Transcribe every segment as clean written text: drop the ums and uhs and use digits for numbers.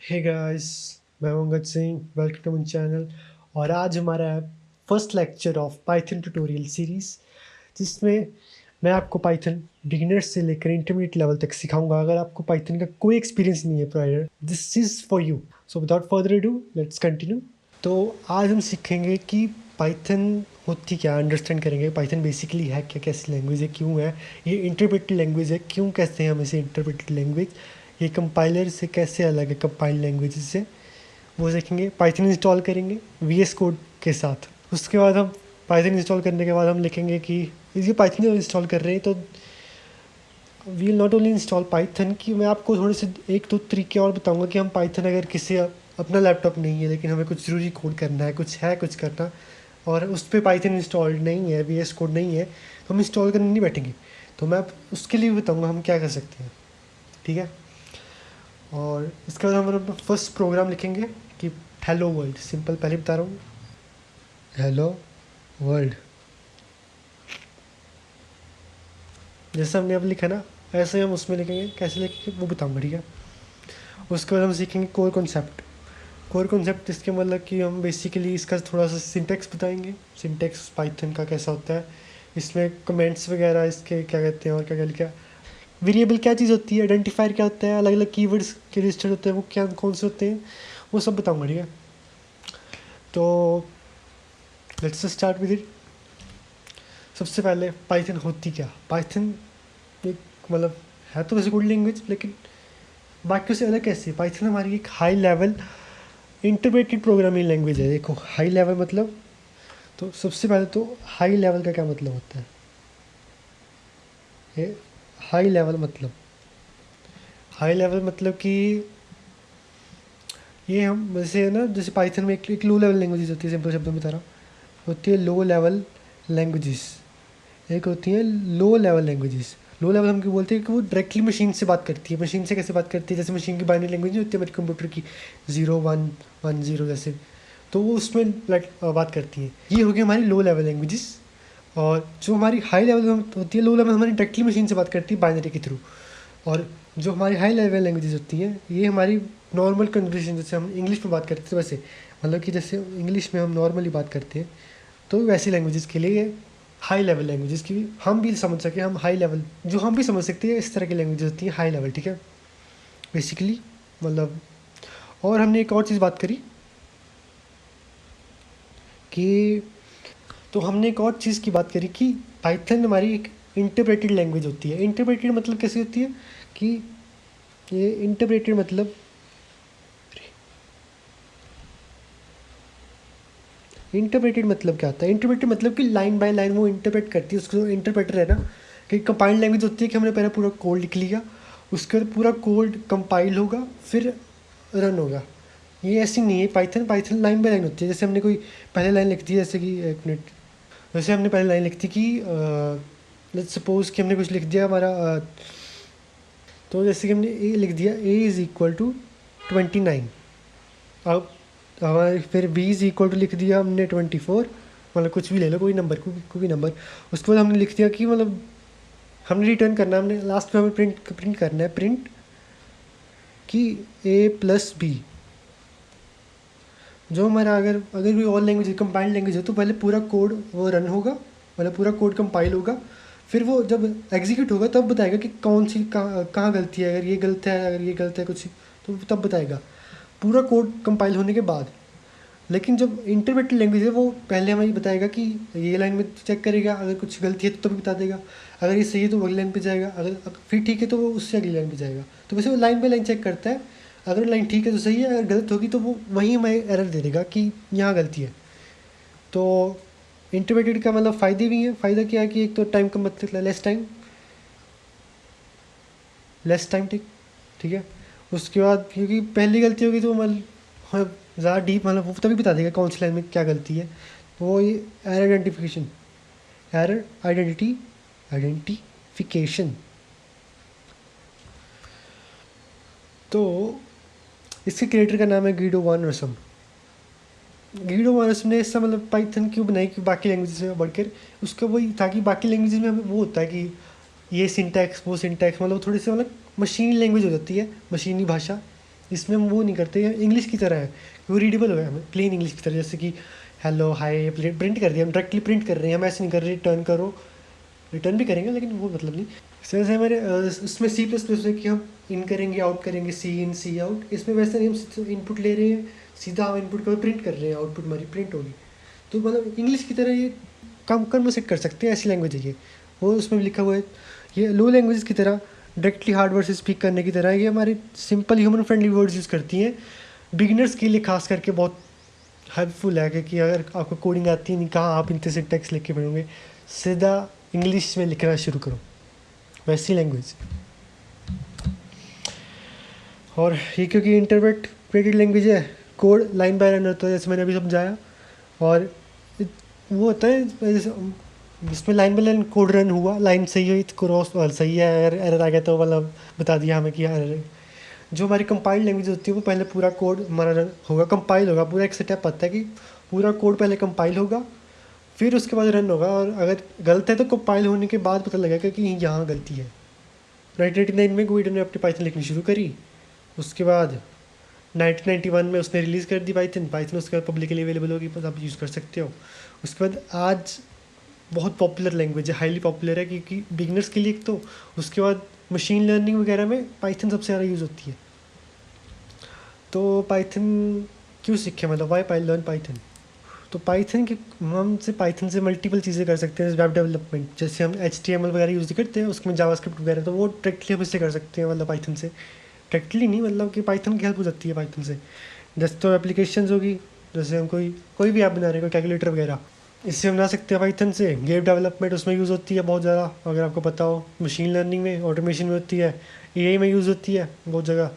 हे guys, मैं हूं Angad Singh. Welcome to my channel. और आज हमारा है first lecture of Python tutorial series, जिसमें मैं आपको पाइथन बिगिनर्स से लेकर इंटरमीडिएट लेवल तक सिखाऊंगा। अगर आपको पाइथन का कोई एक्सपीरियंस नहीं है prior, this is for you. So without further do, let's continue. तो आज हम सीखेंगे कि पाइथन होती क्या, अंडरस्टैंड करेंगे पाइथन बेसिकली है क्या, कैसी लैंग्वेज है, क्यों है ये इंटरप्रेटेड लैंग्वेज है, क्यों कहते हैं हम इसे इंटरप्रेटेड लैंग्वेज, ये कंपाइलर से कैसे अलग है कंपाइल लैंग्वेज से, वो सीखेंगे। पाइथन इंस्टॉल करेंगे वीएस कोड के साथ। उसके बाद हम पाइथन इंस्टॉल करने के बाद हम लिखेंगे कि ये पाइथन इंस्टॉल कर रहे हैं तो we will not only install Python, कि मैं आपको थोड़े से एक दो तरीके और बताऊंगा कि हम पाइथन अगर किसी अपना लैपटॉप नहीं है लेकिन हमें कुछ ज़रूरी कोड करना है, कुछ करना और उस पर पाइथन इंस्टॉल्ड नहीं है, वीएस कोड नहीं है, तो हम इंस्टॉल करने नहीं बैठेंगे। तो मैं उसके लिए भी बताऊँगा हम क्या कर सकते हैं, ठीक है। और इसके बाद हम अपना फर्स्ट प्रोग्राम लिखेंगे कि हेलो वर्ल्ड, सिंपल पहले बता रहा हूँ, हेलो वर्ल्ड। जैसे हमने अब लिखा ना, ऐसे हम उसमें लिखेंगे, कैसे लिखेंगे वो बताऊँगा, ठीक है। उसके बाद हम सीखेंगे कोर कॉन्सेप्ट। कोर कॉन्सेप्ट इसके मतलब कि हम बेसिकली इसका थोड़ा सा सिंटेक्स बताएंगे, सिंटेक्स पाइथन का कैसा होता है, इसमें कमेंट्स वगैरह इसके क्या कहते हैं और क्या क्या लिखा, वेरिएबल क्या चीज़ होती है, आइडेंटिफायर क्या होता है, अलग अलग कीवर्ड्स के रजिस्टर होते हैं वो क्या कौन से होते हैं, वो सब बताऊँगा, ठीक है। तो लेट्स स्टार्ट विद इट। सबसे पहले पाइथन होती क्या, पाइथन एक मतलब है तो वैसे कोड लैंग्वेज, लेकिन बाकियों से अलग कैसे है। पाइथन हमारी एक high level interpreted programming language है। देखो हाई लेवल मतलब, तो सबसे पहले तो हाई लेवल का क्या मतलब होता है, ये हाई लेवल मतलब, हाई लेवल मतलब कि ये हम जैसे है ना, जैसे पाइथन में एक लो लेवल लैंग्वेजेस होती है, सिंपल शब्दों में बता रहा हूँ, होती है लो लेवल लैंग्वेजेस, एक होती है low level languages. Low level हम क्यों बोलते हैं कि वो डायरेक्टली मशीन से बात करती है। मशीन से कैसे बात करती है, जैसे मशीन की बाइनरी लैंग्वेज नहीं होती है हमारे कंप्यूटर की, 0 1 1 0 जैसे, तो वो उसमें बात करती है। ये होगी हमारी लो लेवल लैंग्वेजेस। और जो हमारी हाई लेवल होती है, लो लेवल हमारी डायरेक्टली मशीन से बात करती है बाइनरी के थ्रू। और जो हमारी हाई लेवल लैंग्वेजेस होती हैं, ये हमारी नॉर्मल कन्वर्सेशन, जैसे हम इंग्लिश में बात करते थे वैसे, मतलब कि जैसे इंग्लिश में हम नॉर्मली बात करते हैं, तो वैसी लैंग्वेजेस के लिए हाई लेवल लैंग्वेजेस की हम भी समझ सकें, हम हाई लेवल जो हम भी समझ सकते हैं, इस तरह की लैंग्वेजेस होती हैं हाई लेवल, ठीक है बेसिकली मतलब। और हमने एक और चीज़ बात करी कि, तो हमने एक और चीज़ की बात करी कि पाइथन हमारी एक इंटरप्रेटेड लैंग्वेज होती है। इंटरप्रेटेड मतलब कैसी होती है कि ये इंटरप्रेटेड मतलब, इंटरप्रेटेड मतलब क्या होता है, इंटरप्रेटेड मतलब कि लाइन बाय लाइन वो इंटरप्रेट करती है। उसको इंटरप्रेटर है ना, कि कंपाइल्ड लैंग्वेज होती है कि हमने पहले पूरा कोड लिख लिया, उसके बाद पूरा कोड कंपाइल होगा फिर रन होगा। ये ऐसी नहीं है Python, Python line by line होती है। जैसे हमने कोई पहले लाइन लिख दी, जैसे कि एक मिनट, जैसे हमने पहले लाइन लिख दी कि लेट्स सपोज कि हमने कुछ लिख दिया हमारा तो जैसे कि हमने ए लिख दिया, ए इज़ इक्वल टू 29। अब हमारे फिर बी इज़ इक्वल टू लिख दिया हमने 24, मतलब कुछ भी ले लो, कोई नंबर, कोई भी नंबर। उसके बाद हमने लिख दिया कि मतलब हमने रिटर्न करना है, हमने लास्ट में हमें प्रिंट करना है, प्रिंट कि ए प्लस बी। जो हमारा अगर अगर कोई और लैंग्वेज कंपाइल्ड लैंग्वेज हो तो पहले पूरा कोड वो रन होगा, मतलब पूरा कोड कंपाइल होगा, फिर वो जब एग्जीक्यूट होगा तब बताएगा कि कौन सी कहाँ गलती है, अगर ये गलत है, अगर ये गलत है कुछ, तो तब बताएगा पूरा कोड कंपाइल होने के बाद। लेकिन जब इंटरप्रेटेड लैंग्वेज है वो पहले हमें ये बताएगा कि ये लाइन में चेक करेगा, अगर कुछ गलती है तो तभी बता देगा, अगर ये सही है तो वो अगली लाइन पे जाएगा, अगर फिर ठीक है तो वो उससे अगली लाइन पे जाएगा। तो वैसे वो लाइन बाई लाइन चेक करता है, अगर लाइन ठीक है तो सही है, अगर गलत होगी तो वो वहीं हमें एरर दे देगा कि यहाँ गलती है। तो इंटरप्रेटेड का मतलब फ़ायदे भी हैं। फ़ायदा क्या है कि एक तो टाइम का मतलब लेस टाइम ठीक, ठीक है। उसके बाद क्योंकि पहली गलती होगी तो मतलब हाँ, ज़्यादा डीप मतलब वो तभी बता देगा कौन सी लाइन में क्या गलती है। तो वो ये एरर आइडेंटिफिकेशन, एरर आइडेंटिफिकेशन। तो इसके क्रिएटर का नाम है गीडो वान रसम। गीडो वान रसम ने इसका मतलब पाइथन क्यों बनाई कि बाकी लैंग्वेज से बढ़कर, उसका वही था कि बाकी लैंग्वेज में वो होता है कि ये सिंटैक्स वो सिंटैक्स, मतलब थोड़ी सी मतलब मशीनी लैंग्वेज हो जाती है, मशीनी भाषा, इसमें हम वो नहीं करते, इंग्लिश की तरह है, वो रीडेबल हो गया हमें प्लेन इंग्लिश की तरह, जैसे कि हेलो हाय प्रिंट कर दिया, हम डायरेक्टली प्रिंट कर रहे हैं, हम ऐसे नहीं कर रहे रिटर्न करो, रिटर्न भी करेंगे लेकिन वो मतलब नहीं। जैसे हमारे उसमें सी प्लस प्लस में कि हम इन करेंगे आउट करेंगे, सी इन सी आउट, इसमें वैसे नहीं, हम इनपुट ले रहे हैं सीधा, हम इनपुट को प्रिंट कर रहे हैं, आउटपुट हमारी प्रिंट होगी। तो मतलब इंग्लिश की तरह ये कम कन्वर्सेट कर सकते हैं, ऐसी लैंग्वेज है ये। वो उसमें भी लिखा हुआ है, ये लो लैंग्वेज की तरह डायरेक्टली हार्ड वर्ड से स्पीक करने की तरह ये हमारे simple human friendly words use करती हैं। बिगिनर्स के लिए खास करके बहुत हेल्पफुल है, क्योंकि अगर आपको कोडिंग आती है नहीं, कहाँ आप इनसे सिंटैक्स लिख के पढ़ोगे, सीधा इंग्लिश में लिखना शुरू करो, वैसी लैंग्वेज। और ये क्योंकि इंटरप्रेटेड लैंग्वेज है, कोड लाइन बाय लाइन होता है, जैसे मैंने अभी समझाया। और वो होता है जैसे इसमें line by line code run हुआ, लाइन सही हुई तो क्रॉस सही है, एरर आ गया तो मतलब बता दिया हमें कि एरर। जो हमारी कंपाइल्ड लैंग्वेज होती है वो पहले पूरा कोड हमारा रन होगा, कंपाइल होगा, पूरा एक सेटअप आता है कि पूरा कोड पहले कंपाइल होगा, फिर उसके बाद रन होगा, और अगर गलत है तो कंपाइल होने के बाद पता लगेगा कि यहाँ गलती है। 1999 में गुइडन ने अपनी पाइथन लिखनी शुरू करी, उसके बाद 1991 में उसने रिलीज़ कर दी पाइथन। पाइथन उसके बाद पब्लिकली अवेलेबल होगी, बस आप यूज़ कर सकते हो। उसके बाद आज बहुत पॉपुलर लैंग्वेज है, हाईली पॉपुलर है, क्योंकि बिगनर्स के लिए एक तो, उसके बाद मशीन लर्निंग वगैरह में पाइथन सबसे ज़्यादा यूज़ होती है। तो पाइथन क्यों सीखे, मतलब वाई लर्न पाइथन। तो पाइथन के हमसे पाइथन से मल्टीपल चीज़ें कर सकते हैं, वेब डेवलपमेंट, जैसे हम HTML वगैरह यूज़ करते हैं, उसमें जावास्क्रिप्ट वगैरह, तो वो डायरेक्टली हम इससे कर सकते हैं, मतलब पाइथन से। डायरेक्टली नहीं, मतलब कि पाइथन की हेल्प हो जाती है पाइथन से। डेस्कटॉप एप्लीकेशंस होगी, जैसे हम कोई भी ऐप बना रहे हैं, कोई कैलकुलेटर वगैरह, इससे हम बना सकते हैं पाइथन से। गेम डेवलपमेंट उसमें यूज़ होती है बहुत ज़्यादा, अगर आपको पता हो। मशीन लर्निंग में, ऑटोमेशन में होती है, AI में यूज़ होती है बहुत जगह,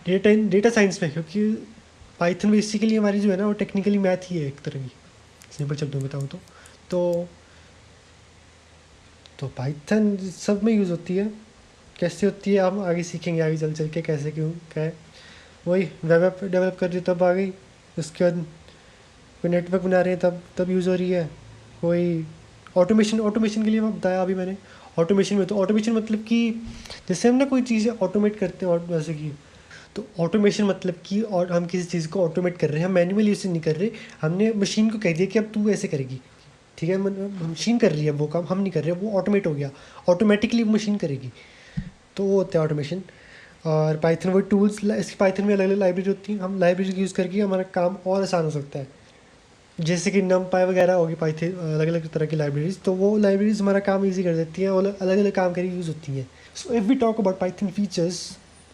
डेटा साइंस में, क्योंकि पाइथन बेसिकली हमारी जो है ना, वो टेक्निकली मैथ ही है एक तरह की, सिंपल शब्दों में बताऊँ तो तो पाइथन सब में यूज़ होती है। कैसे होती है हम आगे सीखेंगे, आगे चल चल के कैसे क्यों क्या है। वही वेब ऐप डेवलप कर दी तब आ गई, उसके बाद कोई नेटवर्क बना रहे हैं तब यूज़ हो रही है। कोई ऑटोमेशन के लिए मैं बताया अभी मैंने। ऑटोमेशन में, तो ऑटोमेशन मतलब कि जैसे हम ना कोई चीज़ें ऑटोमेट करते हैं, और जैसे कि, तो ऑटोमेशन मतलब कि, और हम किसी चीज़ को ऑटोमेट कर रहे हैं, हम मैन्युअली उसे नहीं कर रहे, हमने मशीन को कह दिया कि अब तू ऐसे करेगी, ठीक है, मशीन कर रही है वो काम, हम नहीं कर रहे, वो ऑटोमेट हो गया, ऑटोमेटिकली वो मशीन करेगी, तो वो होता है ऑटोमेशन। और पाइथन वो टूल्स, इसकी पाइथन में अलग अलग लाइब्रेरी होती हैं, हम लाइब्रेरी यूज़ करके हमारा काम और आसान हो सकता है। जैसे कि NumPy वगैरह होगी पाइथन, अलग अलग तरह की लाइब्रेरीज, तो वो लाइब्रेरीज हमारा काम इजी कर देती हैं, और अलग अलग काम के लिए यूज़ होती हैं। So if we talk about Python features,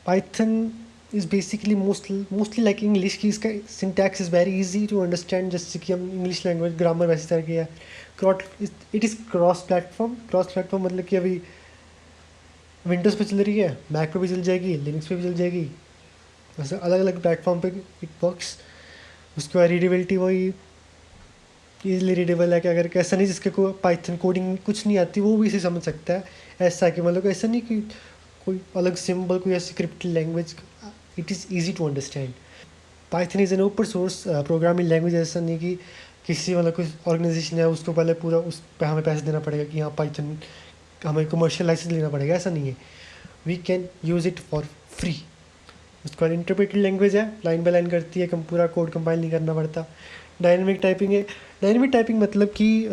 Python is basically mostly like English, की इसका syntax is very easy to understand, जैसे कि हम इंग्लिश लैंग्वेज ग्रामर वैसी तरह की है। इट इज़ क्रॉस प्लेटफॉर्म मतलब कि अभी विंडोज़ पे चल रही है, मैक पे भी चल जाएगी, लिनक्स पे भी चल जाएगी, वैसे अलग अलग प्लेटफॉर्म पे इट वर्क्स। उसके बाद रीडेबिलिटी वही ईजिली रीडेबल है, कि अगर ऐसा नहीं जिसके को पाइथन कोडिंग कुछ नहीं आती वो भी इसे समझ सकता है। ऐसा कि मतलब ऐसा नहीं कि कोई अलग सिंबल, कोई ऐसी script language, it is easy to understand. Python is an open source programming language, ऐसा नहीं कि किसी मतलब कोई ऑर्गेनाइजेशन है उसको पहले पूरा उस पर हमें पैसे देना पड़ेगा कि हाँ पाइथन हमें कमर्शियल लाइसेंस लेना पड़ेगा, ऐसा नहीं है। We can use it for free. उसके बाद इंटरप्रेटेड लैंग्वेज है, लाइन बाय लाइन करती है, पूरा कोड कंपाइल नहीं करना पड़ता। डायनेमिक टाइपिंग है, डायनेमिक टाइपिंग मतलब कि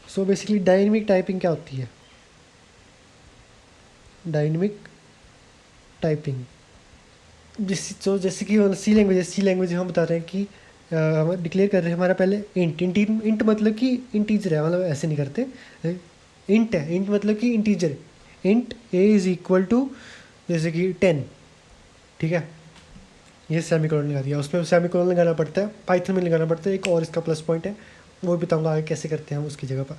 सो बेसिकली डायनेमिक टाइपिंग क्या होती है। डायनेमिक टाइपिंग जैसे कि सी लैंग्वेज हम बता रहे हैं कि हम डिक्लेयर कर रहे हैं हमारा पहले इंट मतलब कि इंटीजर है, मतलब ऐसे नहीं करते, इंट है, इंट मतलब कि integer, int A is equal to जैसे कि 10, ठीक है, ये सेमीकोलन लगा दिया, उसमें सेमीकोलन लगाना पड़ता है, पाइथन में लगाना पड़ता है एक, और इसका प्लस पॉइंट है, वो भी बताऊंगा आगे कैसे करते हैं हम उसकी जगह पर,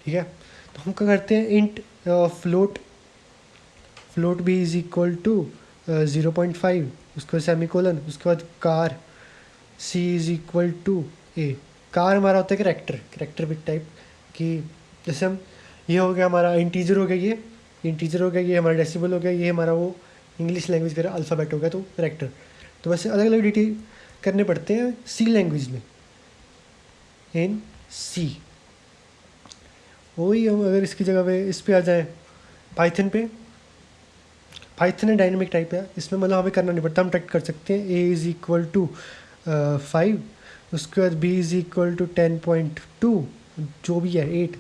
ठीक है। तो हम क्या करते हैं, int float B is equal to 0.5, उसके बाद सेमीकोलन, उसके बाद char C is equal to A. Char हमारा होता है करेक्टर बिट टाइप, कि जैसे हम, ये हो गया हमारा इंटीजर हो गया, ये इंटीजर हो गया, ये हमारा डेसिबल हो गया, ये हमारा वो इंग्लिश लैंग्वेज का अल्फ़ाबेट हो गया, तो करेक्टर। तो वैसे अलग अलग डिटेल करने पड़ते हैं सी लैंग्वेज में, इन सी। वही हम अगर इसकी जगह पे इस पे आ जाए, पाइथन पे पाइथन है डायनेमिक टाइप है, इसमें मतलब हमें करना नहीं पड़ता, हम टाइप कर सकते हैं ए इज़ इक्वल टू 5, उसके बाद बी इज़ इक्वल टू 10.2, जो भी है 8,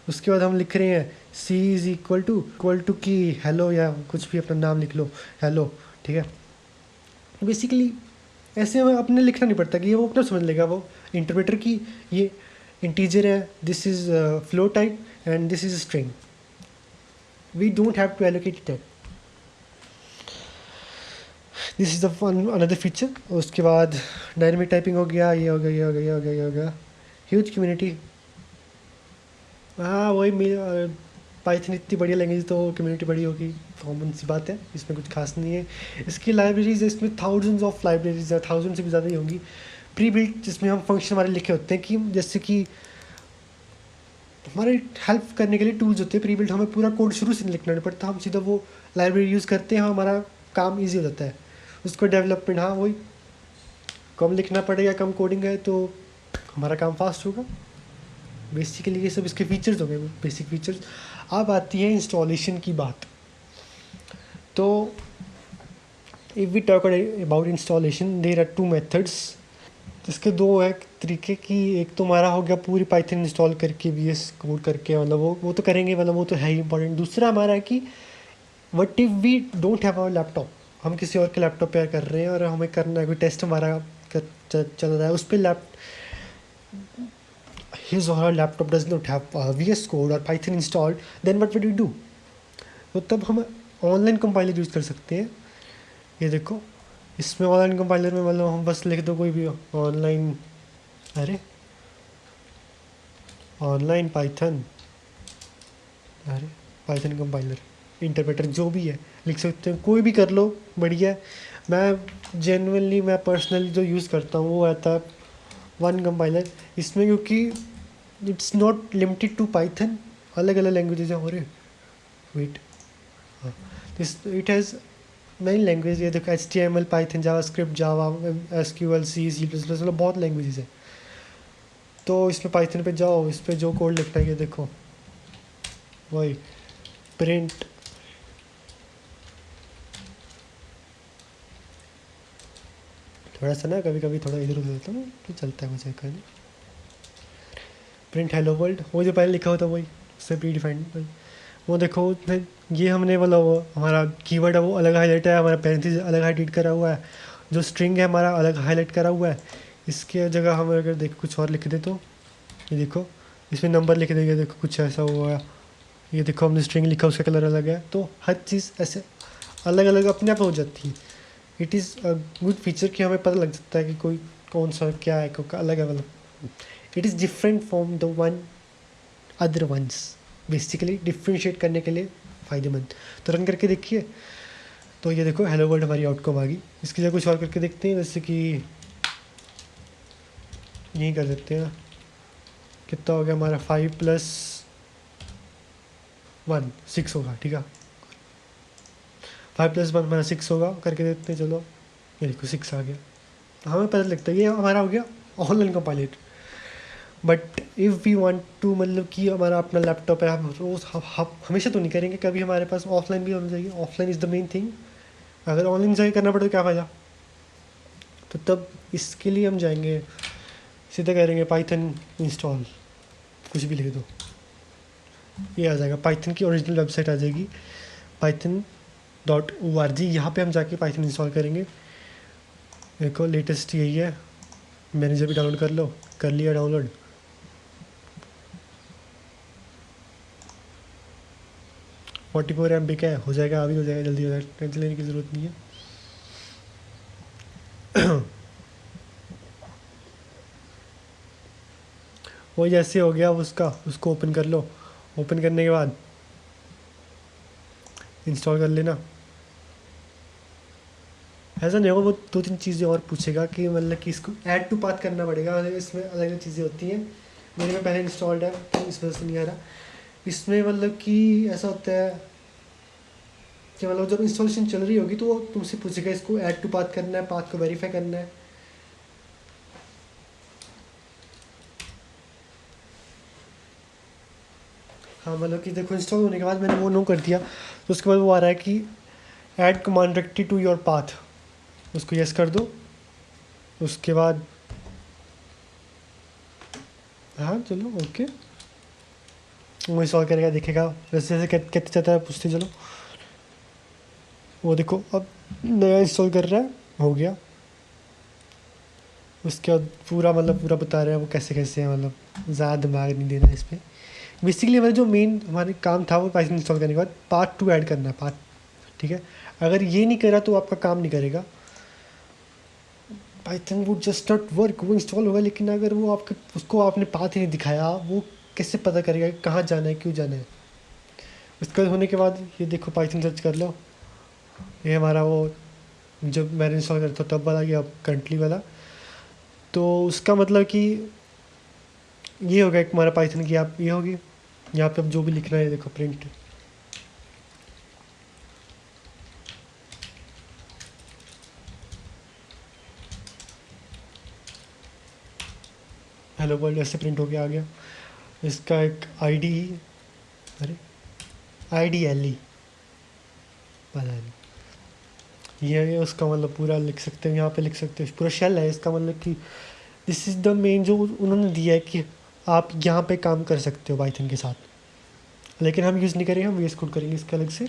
उसके बाद हम लिख रहे हैं सी इज़ इक्वल टू की हेलो या कुछ भी अपना नाम लिख लो, हेलो, ठीक है। बेसिकली ऐसे हमें अपने लिखना नहीं पड़ता कि ये वो अपना समझ लेगा वो इंटरप्रेटर की ये इंटीजर है, this is float type and this is string, we don't have to allocate that, this is the one another feature. उसके बाद डायनेमिक टाइपिंग हो गया, ये हो गया, ये हो गया, ये हो गया, ये हो गया, ह्यूज कम्युनिटी। हाँ वही पाइथन इतनी बढ़िया लैंग्वेज तो कम्युनिटी बड़ी होगी, कॉमन सी बात है, इसमें कुछ खास नहीं है। इसकी लाइब्रेरीज, इसमें थाउजेंड्स ऑफ लाइब्रेरीज है, थाउजेंड से भी ज़्यादा ही होंगी प्री बिल्ट, जिसमें हम फंक्शन हमारे लिखे होते हैं कि जैसे कि हमारे हेल्प करने के लिए टूल्स होते हैं प्री बिल्ट, हमें पूरा कोड शुरू से नहीं लिखना नहीं पड़ता, हम सीधा वो लाइब्रेरी यूज़ करते हैं, हमारा काम ईजी हो जाता है। उसको डेवलपमेंट, हाँ वही कम लिखना पड़ेगा, कम कोडिंग है तो हमारा काम फास्ट होगा। बेसिकली ये सब इसके फीचर्स हो गए, बेसिक फीचर्स। अब आती है इंस्टॉलेशन की बात। तो if we talk about installation, there are two methods, इसके दो है तरीके की। एक तो हमारा हो गया पूरी पाइथन इंस्टॉल करके VS कोड करके, मतलब वो तो करेंगे, मतलब वो तो है ही इंपॉर्टेंट। दूसरा हमारा है कि what if we don't have our laptop, हम किसी और के लैपटॉप पे कर रहे हैं और हमें करना है कोई टेस्ट हमारा चल रहा है, उस पर his or her laptop does not have VS Code or Python installed, then what would you do? तो तब हम ऑनलाइन कंपाइलर यूज़ कर सकते हैं। ये देखो, इसमें ऑनलाइन कंपाइलर में मतलब हम बस लिख दो कोई भी ऑनलाइन, अरे ऑनलाइन पाइथन, अरे पाइथन कंपाइलर इंटरप्रेटर जो भी है लिख सकते हैं, कोई भी कर लो, बढ़िया है। मैं जेनुअनली, मैं पर्सनली जो यूज़ करता हूँ वो आता है वन कंपाइलर, इसमें क्योंकि it's not limited to Python, अलग अलग लैंग्वेजेज हैं। अरे वेट, हाँ, this it has main language, ये देखो HTML, Python, JavaScript, Java, SQL, C++, मतलब बहुत लैंग्वेजेस है। तो इसमें पाइथन पे जाओ, इस पर जो कोड लिखना है ये देखो, वही प्रिंट, थोड़ा सा ना कभी कभी थोड़ा इधर उधर होता हूँ तो चलता है मुझे कहने, प्रिंट हेलो वर्ल्ड, वो जो पहले लिखा होता वही, उससे प्री डिफाइंड, वो देखो ये हमने मतलब वो हमारा कीवर्ड है वो अलग हाईलाइट है, हमारा पैरेंथेसिस अलग हाईलाइट करा हुआ है, जो स्ट्रिंग है हमारा अलग हाईलाइट करा हुआ है। इसके जगह हम अगर देख कुछ और लिख दे तो ये देखो, इसमें नंबर लिख देंगे, देखो कुछ ऐसा हुआ है, ये देखो हमने स्ट्रिंग लिखा उसका कलर अलग है, तो हर चीज़ ऐसे अलग अलग अपने आप हो जाती है। It is a good feature कि हमें पता लग सकता है कि कोई कौन सा क्या है, अलग है, मतलब it is different from the one other ones, basically differentiate करने के लिए फ़ायदेमंद। तो रन करके देखिए, तो ये देखो हेलो वर्ल्ड हमारी आउटकम आ गई। इसके लिए कुछ और करके देखते हैं, जैसे कि यही कर सकते हैं, कितना हो गया हमारा 5+1 6 होगा, ठीक है 5+1 हमारा 6 होगा, करके देखते हैं। चलो ये देखो 6 आ गया, तो हमें पता लगता है ये हमारा हो गया online compiler. But if we want to, मतलब कि हमारा अपना लैपटॉप है, हम रोज़ हमेशा तो नहीं करेंगे, कभी हमारे पास ऑफलाइन भी होना चाहिए, offline is the main thing. अगर ऑनलाइन से करना पड़े तो क्या फ़ायदा, तो तब इसके लिए हम जाएंगे, सीधा करेंगे पाइथन इंस्टॉल, कुछ भी लिख दो, ये आ जाएगा, पाइथन की ओरिजिनल वेबसाइट आ जाएगी python.org, यहाँ पे हम जाके पाइथन इंस्टॉल करेंगे। देखो लेटेस्ट यही है, मैनेजर भी डाउनलोड कर लो, कर लिया डाउनलोड। 44 MB का है, हो जाएगा, अभी हो जाएगा, जल्दी हो जाएगा, टेंशन लेने की ज़रूरत नहीं है। वो जैसे हो गया उसका, उसको ओपन कर लो, ओपन करने के बाद इंस्टॉल कर लेना। ऐसा नहीं होगा, वो 2-3 चीज़ें और पूछेगा कि मतलब कि इसको ऐड टू पाथ करना पड़ेगा, मतलब इसमें अलग अलग चीज़ें होती हैं, मेरे में पहले इंस्टॉल्ड है तो इस वजह से नहीं आ रहा। इसमें मतलब कि ऐसा होता है कि मतलब जब इंस्टॉलेशन चल रही होगी तो वो तुमसे पूछेगा इसको ऐड टू पाथ करना है, पाथ को वेरीफाई करना है। हाँ मतलब कि देखो इंस्टॉल होने के बाद मैंने वो नो कर दिया, तो उसके बाद वो आ रहा है कि add command directory to your path, उसको यस कर दो। उसके बाद हाँ चलो ओके, वो इंस्टॉल करेगा, देखेगा जैसे जैसे कहते जाता है, पूछते चलो। वो देखो अब नया इंस्टॉल कर रहा है, हो गया। उसके बाद पूरा मतलब पूरा बता रहे हैं वो कैसे कैसे है, मतलब ज़्यादा दिमाग नहीं देना इस पर। बेसिकली हमारा जो मेन हमारे काम था वो पाइथन इंस्टॉल करने के बाद पार्ट 2 ऐड करना है, पार्ट, ठीक है। अगर ये नहीं करा तो आपका काम नहीं करेगा, Python would just not work. वो इंस्टॉल होगा लेकिन अगर वो आपके उसको आपने पाथ ही नहीं दिखाया, वो कैसे पता करेगा कि कहाँ जाना है, क्यों जाना है। उसके बाद होने के बाद ये देखो पाइथन सर्च कर लो, ये हमारा वो जब मैंने इंस्टॉल करता तब वाला, या करंटली वाला। तो उसका मतलब कि ये हो गया एक हमारा पाइथन की, आप ये होगी यहाँ पे अब जो भी लिखना है, देखो प्रिंट, हेलो वर्ल्ड ऐसे प्रिंट हो गया, आ गया। इसका एक आईडी, अरे IDLE, पता नहीं, ये उसका मतलब पूरा लिख सकते हैं, यहाँ पे लिख सकते हैं, पूरा शेल है इसका, मतलब कि दिस इज़ द मेन जो उन्होंने दिया है कि आप यहाँ पे काम कर सकते हो पाइथन के साथ। लेकिन हम यूज़ नहीं करेंगे, हम VS कोड करेंगे इसका अलग से।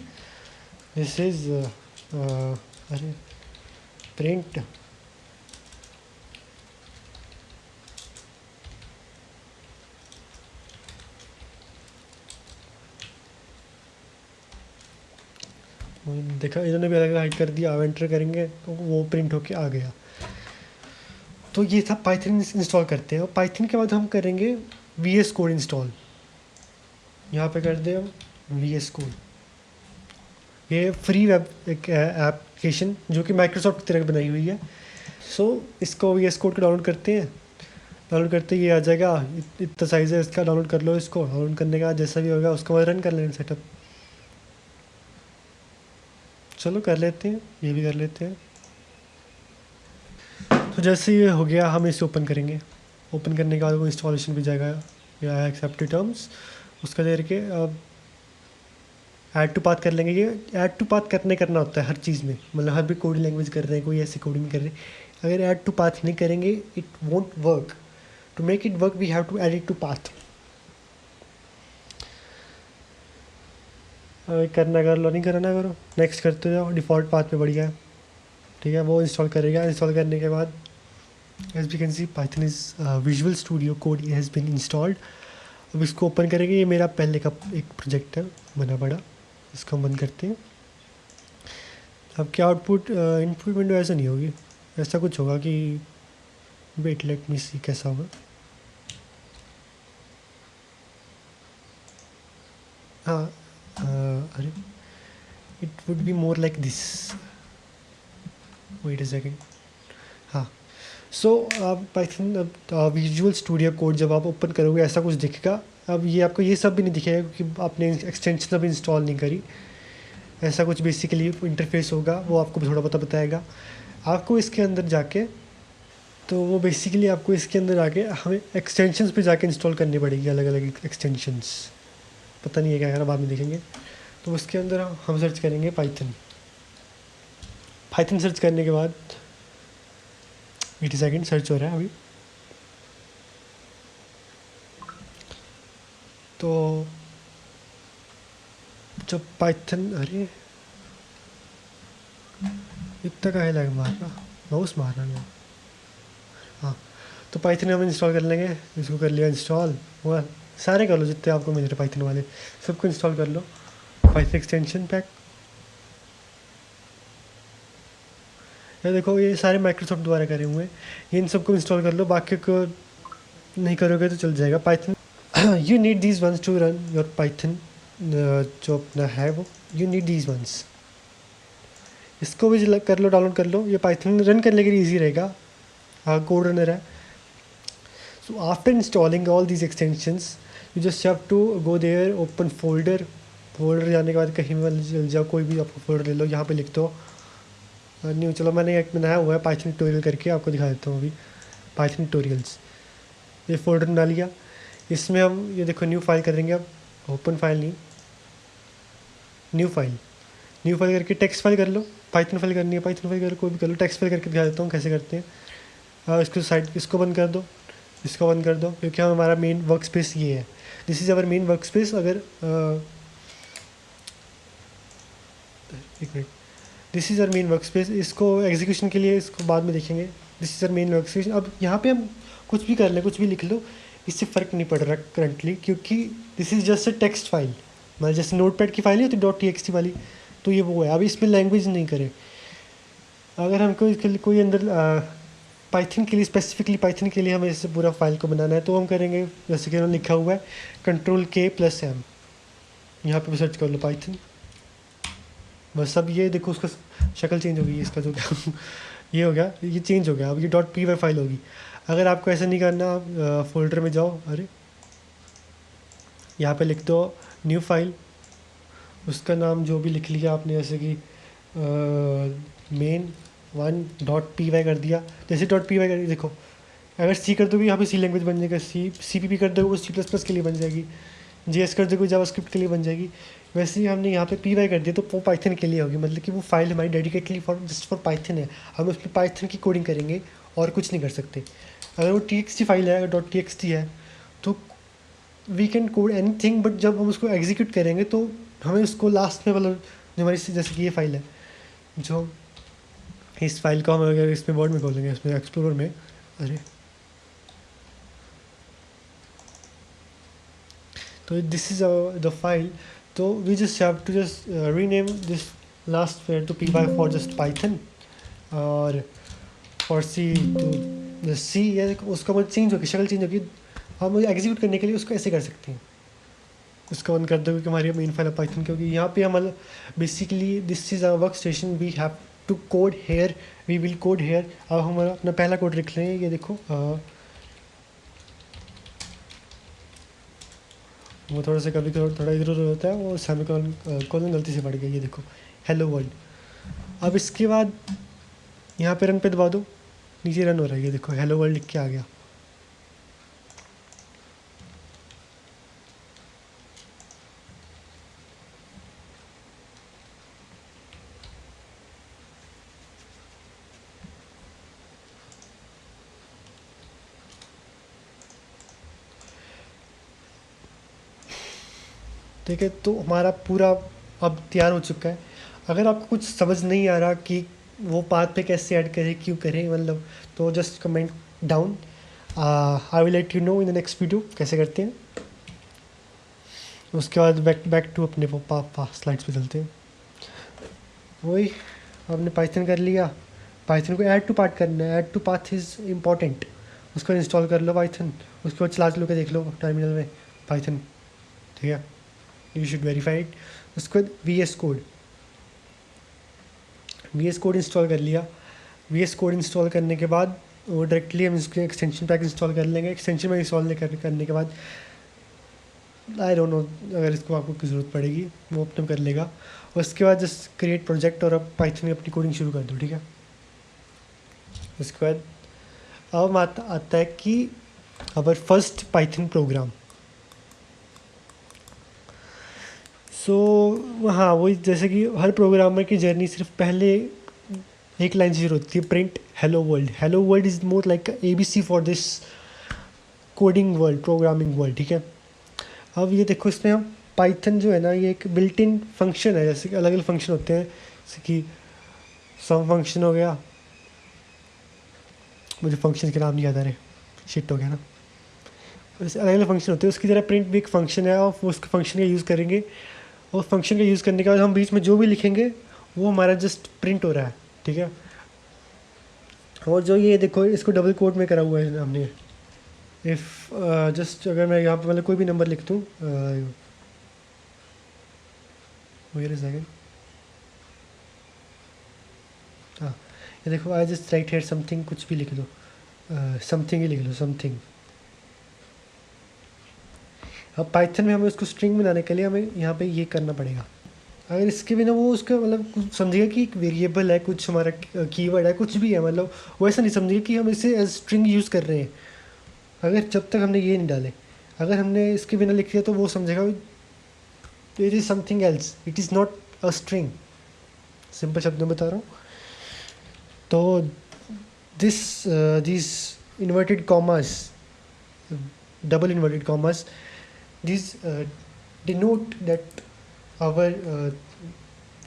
दिस इज़ अरे प्रिंट, देखा इन्होंने भी अलग हाइड कर दिया, अब एंटर करेंगे तो वो प्रिंट होके आ गया। तो ये था पाइथन इंस्टॉल करते हैं, और पाइथन के बाद हम करेंगे VS कोड इंस्टॉल। यहाँ पे कर दे हम VS कोड, ये फ्री वेब एक एप्लीकेशन जो कि माइक्रोसॉफ्ट की तरह बनाई हुई है। सो इसको VS कोड को डाउनलोड करते हैं, डाउनलोड करते ही ये आ जाएगा, इतना साइज़ है इसका, डाउनलोड कर लो इसको। डाउनलोड करने के बाद जैसा भी होगा उसको बाद रन कर लेना सेटअप। चलो कर लेते हैं, ये भी कर लेते हैं। तो जैसे ये हो गया हम इसे ओपन करेंगे, ओपन करने के बाद वो इंस्टॉलेशन भी जाएगा, या एक्सेप्ट टर्म्स, उसका दे के अब ऐड टू पाथ कर लेंगे। ये ऐड टू पाथ करना होता है हर चीज़ में, मतलब हर भी कोडिंग लैंग्वेज कर रहे हैं, कोई ऐसी कोडिंग कर रहे हैं, अगर ऐड टू पाथ नहीं करेंगे it won't work. To make it work we have to add it to path. करना कर लो, नहीं करना करो, नेक्स्ट करते जाओ, डिफ़ॉल्ट पाथ पे बढ़िया है, ठीक है। वो इंस्टॉल करेगा, इंस्टॉल करने के बाद as we can see Python is Visual Studio Code has been installed. अब इसको ओपन करेंगे, ये मेरा पहले का एक प्रोजेक्ट है बना बड़ा, इसको हम बंद करते हैं। अब क्या आउटपुट, इनपुट विंडो ऐसा नहीं होगी, ऐसा कुछ होगा कि वेट लेट मी सी कैसा होगा। हाँ अरे it would be more like this, wait a second. हाँ सो आप पाइथन अब विजुअल स्टूडियो कोड जब आप ओपन करोगे ऐसा कुछ दिखेगा। अब ये आपको ये सब भी नहीं दिखेगा क्योंकि आपने एक्सटेंशन अभी इंस्टॉल नहीं करी। ऐसा कुछ बेसिकली इंटरफेस होगा, वो आपको थोड़ा बहुत बताएगा। आपको इसके अंदर जाके, तो वो बेसिकली आपको इसके अंदर आके हमें एक्सटेंशंस पे जाके इंस्टॉल करनी पड़ेगी, अलग अलग एक्सटेंशंस, पता नहीं है क्या करना, बाद में देखेंगे। तो उसके अंदर हम सर्च करेंगे पाइथन। पाइथन सर्च करने के बाद 80 सेकेंड सर्च हो रहा है अभी। तो जब पाइथन, अरे इतना का है लग मारना, माउस मारना है। हाँ तो पाइथन हम इंस्टॉल कर लेंगे, इसको कर लिया इंस्टॉल, हुआ सारे कर लो जितने आपको मिल रहे पाइथन वाले, सबको इंस्टॉल कर लो। पाइथन एक्सटेंशन पैक, ये देखो ये सारे माइक्रोसॉफ्ट द्वारा करे हुए हैं, ये इन सबको इंस्टॉल कर लो, बाकी को नहीं करोगे तो चल जाएगा। Python you need these ones to run your Python, जो अपना है वो यू नीड दीज वंस, इसको भी कर लो, डाउनलोड कर लो। ये पाइथन रन करने के लिए ईजी रहेगा, हाँ कोड रनर है। So after installing all these extensions you just have to go there, open folder, folder जाने के बाद कहीं में चल जाओ, कोई भी आपको फोल्डर ले लो, यहाँ पे लिख दो न्यू। चलो मैंने एक बनाया हुआ है पाइथन ट्यूटोरियल करके, आपको दिखा देता हूँ अभी। पाइथन ट्यूटोरियल्स, ये फोल्डर बना लिया, इसमें हम ये देखो न्यू फाइल करेंगे अब। ओपन फाइल नहीं, न्यू फाइल, न्यू फाइल करके टेक्स्ट फाइल कर लो। पाइथन फाइल करनी है, पाइथन फाइल कर, कोई भी कर लो। टेक्स्ट फाइल करके दिखा देता हूँ कैसे करते हैं। इसको साइड, इसको बंद कर दो, इसको बंद कर दो, क्योंकि हमारा मेन वर्क स्पेस ये है। This is our main work space. अगर एक minute, this is our main work space. इसको एग्जीक्यूशन के लिए इसको बाद में देखेंगे। This is our main work space. अब यहाँ पे हम कुछ भी कर लें, कुछ भी लिख लो, इससे फ़र्क नहीं पड़ रहा करंटली, क्योंकि this is just a text file. मतलब जैसे नोट पैड की फाइल नहीं होती डॉट टी एक्स टी वाली, तो ये वो है। अभी इसमें लैंग्वेज नहीं करें। अगर हमको इसके लिए कोई अंदर पाइथन के लिए, स्पेसिफिकली पाइथन के लिए हमें इसे पूरा फाइल को बनाना है, तो हम करेंगे जैसे कि उन्होंने लिखा हुआ है Ctrl+K+M। यहाँ पे भी सर्च कर लो पाइथन। बस अब ये देखो, उसका शक्ल चेंज हो गई है इसका, जो ये हो गया, ये चेंज हो गया। अब ये .py फाइल होगी। अगर आपको ऐसा नहीं करना, आप फोल्डर में जाओ, अरे यहाँ पे लिख दो न्यू फाइल, उसका नाम जो भी लिख लिया आपने, जैसे कि main1.py कर दिया। जैसे .py कर, देखो अगर सी कर दोगे यहाँ पे सी लैंग्वेज बन जाएगा, CPP कर दोगे वो C++ के लिए बन जाएगी, JS कर दोगे जावास्क्रिप्ट के लिए बन जाएगी। वैसे ही हमने यहाँ पे py कर दिया तो वो पाइथन के लिए होगी। मतलब कि वो फाइल हमारी डेडिकेटली जस्ट फॉर पाइथन है। हम उसमें पाइथन की कोडिंग करेंगे और कुछ नहीं कर सकते। अगर वो TXT फाइल है, अगर .txt है, तो we can code anything, but जब हम उसको एग्जीक्यूट करेंगे तो हमें उसको लास्ट में, मतलब जो हमारी जैसे कि ये फाइल है, जो इस फाइल को हम अगर इसमें वर्ड में खोलेंगे, इसमें एक्सप्लोरर में, अरे तो दिस इज़ द फाइल। तो we just have to just rename this last fair to py for just Python, और फॉर सी टू सी, या उसका मतलब चेंज होगी, शक्ल चेंज होगी। हम एग्जीक्यूट करने के लिए उसको ऐसे कर सकते हैं। उसका बंद कर दो, क्योंकि हमारी मेन फाइल है पाइथन, क्योंकि यहाँ पे हम basically this is our work station, we have to code here, we will code here. अब हम अपना पहला कोड लिख लें। ये देखो, वो थोड़ा सा कभी थोड़ा इधर उधर होता है, वो सेमीकोलन गलती से पड़ गया। ये देखो हेलो वर्ल्ड। अब इसके बाद यहाँ पे रन पे दबा दो, नीचे रन हो रहा है। ये देखो हेलो वर्ल्ड लिख के आ गया। ठीक है, तो हमारा पूरा अब तैयार हो चुका है। अगर आपको कुछ समझ नहीं आ रहा कि वो पाथ पे कैसे ऐड करें, क्यों करें, मतलब, तो just comment down. I will let you know in the next video कैसे करते हैं। उसके बाद बैक टू अपने वो स्लाइड्स पे चलते हैं। वही आपने पाइथन कर लिया। पाइथन को ऐड टू पार्ट करना है। Add to path is important. उसको इंस्टॉल कर लो पाइथन, उसके बाद चला के देख लो टर्मिनल में पाइथन। ठीक है, यू शुड वेरीफाई इट। उसके बाद VS कोड इंस्टॉल कर लिया। VS कोड इंस्टॉल करने के बाद वो डायरेक्टली हम इसके एक्सटेंशन पैक इंस्टॉल कर लेंगे। एक्सटेंशन पैक इंस्टॉल करने के बाद आई डोंट नो, अगर इसको आपको की ज़रूरत पड़ेगी वो अपने कर लेगा। उसके बाद जस्ट क्रिएट प्रोजेक्ट और अब पाइथन में अपनी कोडिंग शुरू कर दो। ठीक है, उसके बाद अब आता है कि अवर फर्स्ट पाइथन प्रोग्राम। सो हाँ, वही जैसे कि हर प्रोग्रामर की जर्नी सिर्फ पहले एक लाइन से शुरू होती है, print hello world. Hello world is more like ABC for this coding world, programming world. ठीक है, अब ये देखो, इसमें हम पाइथन जो है ना, ये एक बिल्ट इन फंक्शन है। जैसे कि अलग अलग फंक्शन होते हैं, जैसे कि सम फंक्शन हो गया, मुझे फंक्शन के नाम नहीं याद आ रहे, शिट हो गया ना। वैसे अलग अलग फंक्शन होते हैं, उसकी तरह प्रिंट भी एक फंक्शन है, और उसके फंक्शन का यूज़ करेंगे। और फंक्शन का यूज़ करने के बाद हम बीच में जो भी लिखेंगे वो हमारा जस्ट प्रिंट हो रहा है। ठीक है, और जो ये देखो, इसको डबल कोट में करा हुआ है हमने। इफ़ जस्ट अगर मैं यहाँ पे मतलब कोई भी नंबर लिख दूँ, वेट अ सेकंड, हाँ, ये देखो, I just write here something, कुछ भी लिख दो, समथिंग ही लिख लो, समथिंग। अब पाइथन में हमें उसको स्ट्रिंग बनाने के लिए हमें यहाँ पे ये करना पड़ेगा। अगर इसके बिना वो उसका मतलब कुछ समझेगा कि एक वेरिएबल है, कुछ हमारा कीवर्ड है, कुछ भी है, मतलब वो ऐसा नहीं समझेगा कि हम इसे एज स्ट्रिंग यूज़ कर रहे हैं, अगर जब तक हमने ये नहीं डाले। अगर हमने इसके बिना लिख दिया तो वो समझेगा it is something else, it is not a string. Simple शब्दों में बता रहा हूँ। तो these inverted commas, double inverted commas, these denote that our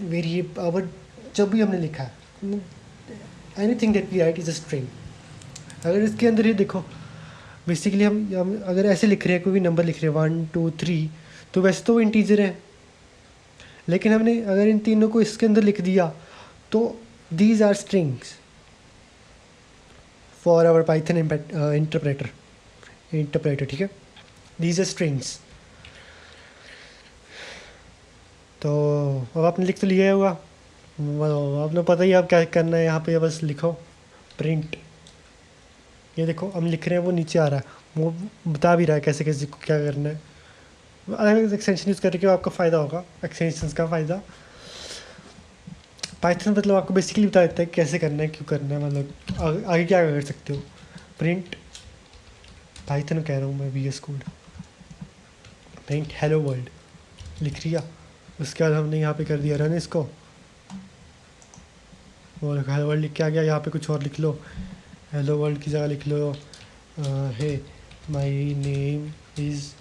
variable, our, जब भी हमने लिखा है anything that we write is a string. अगर इसके अंदर ये देखो, बेसिकली हम अगर ऐसे लिख रहे हैं, कोई भी नंबर लिख रहे हैं 1 2 3, तो वैसे तो वो इंटीजर है, लेकिन हमने अगर इन तीनों को इसके अंदर लिख दिया तो these are strings for our Python interpreter, ठीक है। These are strings. तो अब आपने लिख तो लिया होगा, आपने पता ही आप क्या करना है। यहाँ पे बस लिखो प्रिंट, ये देखो हम लिख रहे हैं, वो नीचे आ रहा है, वो बता भी रहा है कैसे कैसे क्या करना है। अलग अलग एक्सटेंशन यूज़ करके आपका फ़ायदा होगा, एक्सटेंशन का फ़ायदा। पाइथन मतलब आपको बेसिकली बता देता है कैसे करना है, क्यों करना है, मतलब आगे क्या कर सकते हो। प्रिंट पाइथन कह रहा हूँ मैं, VS code, print hello world लिख दिया। उसके बाद हमने यहाँ पे कर दिया रन इसको, और हेलो वर्ल्ड लिख के आ गया। यहाँ पे कुछ और लिख लो, हेलो वर्ल्ड की जगह लिख लो hey my name is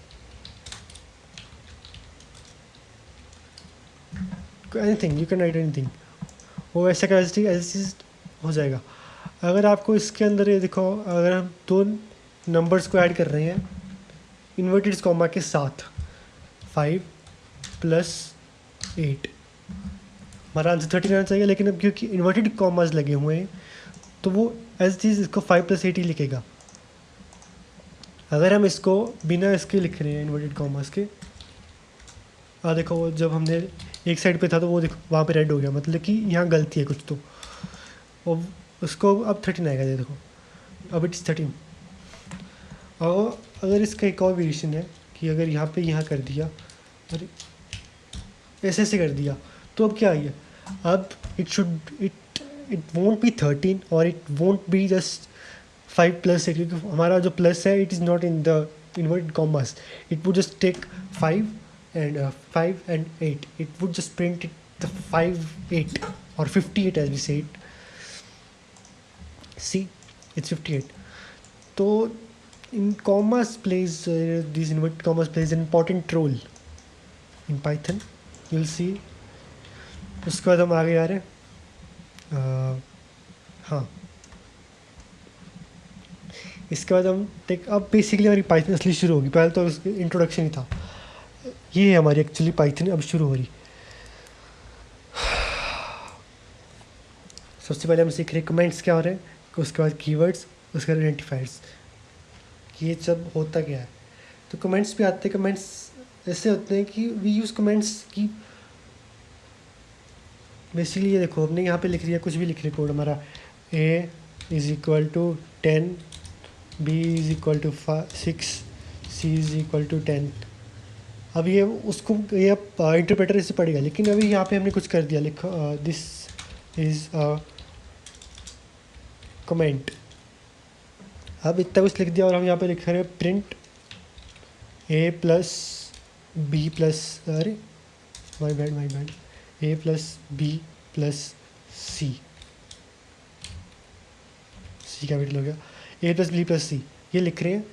anything, you can write anything. वो ऐसा का ऐसी हो जाएगा। अगर आपको इसके अंदर ये देखो, अगर हम दो नंबर्स को ऐड कर रहे हैं इन्वर्टेड कॉमा के साथ, 5 + 8, हमारा आंसर 13 आना चाहिए, लेकिन अब क्योंकि इन्वर्टेड कॉमास लगे हुए हैं तो वो एज चीज़ इसको 5 + 8 ही लिखेगा। अगर हम इसको बिना इसके लिख रहे हैं इन्वर्टेड कॉमास के, देखो वो जब हमने एक साइड पे था तो वो देखो वहाँ पे रेड हो गया, मतलब कि यहाँ गलती है कुछ। तो और उसको अब 13 आएगा, ये देखो अब इट्स 13। और अगर इसका एक और वेरिएशन है कि अगर यहाँ पे यहाँ कर दिया और ऐसे कर दिया, तो अब क्या आ गया, अब इट वोंट बी 13 और इट वोंट बी जस्ट 5 + 8, क्योंकि हमारा जो प्लस है it is not in the inverted commas. It would just take 5 and 8, it would just print it the 5 8 or 58 as we say it. See, it's 58. So in commas plays these inverted commas plays an important role in Python, you'll see. उसके बाद हम आगे आ रहे हैं। हाँ, इसके बाद हम अब बेसिकली हमारी पाइथन असली शुरू होगी। पहले तो उसकी इंट्रोडक्शन ही था, ये है हमारी एक्चुअली पाइथन अब शुरू हो रही। सबसे पहले हम सीख रहे हैं कमेंट्स क्या हो रहे हैं, उसके बाद कीवर्ड्स, उसके बाद आइडेंटिफायर्स, कि ये सब होता क्या है। तो कमेंट्स भी आते हैं। कमेंट्स ऐसे होते हैं कि वी यूज़ कमेंट्स की बेसिकली, ये देखो हमने यहाँ पे लिख दिया, कुछ भी लिख रहे कोड हमारा, A = 10, B = 6, C = 10। अब ये उसको ये इंटरप्रेटर इसे पढ़ेगा, लेकिन अभी यहाँ पे हमने कुछ कर दिया, लिखो दिस इज़ अ कमेंट। अब इतना कुछ लिख दिया और हम यहाँ पे लिख रहे हैं प्रिंट A + B + अरे my bad A + B + C capital हो गया, A + B + C, ये लिख रहे हैं।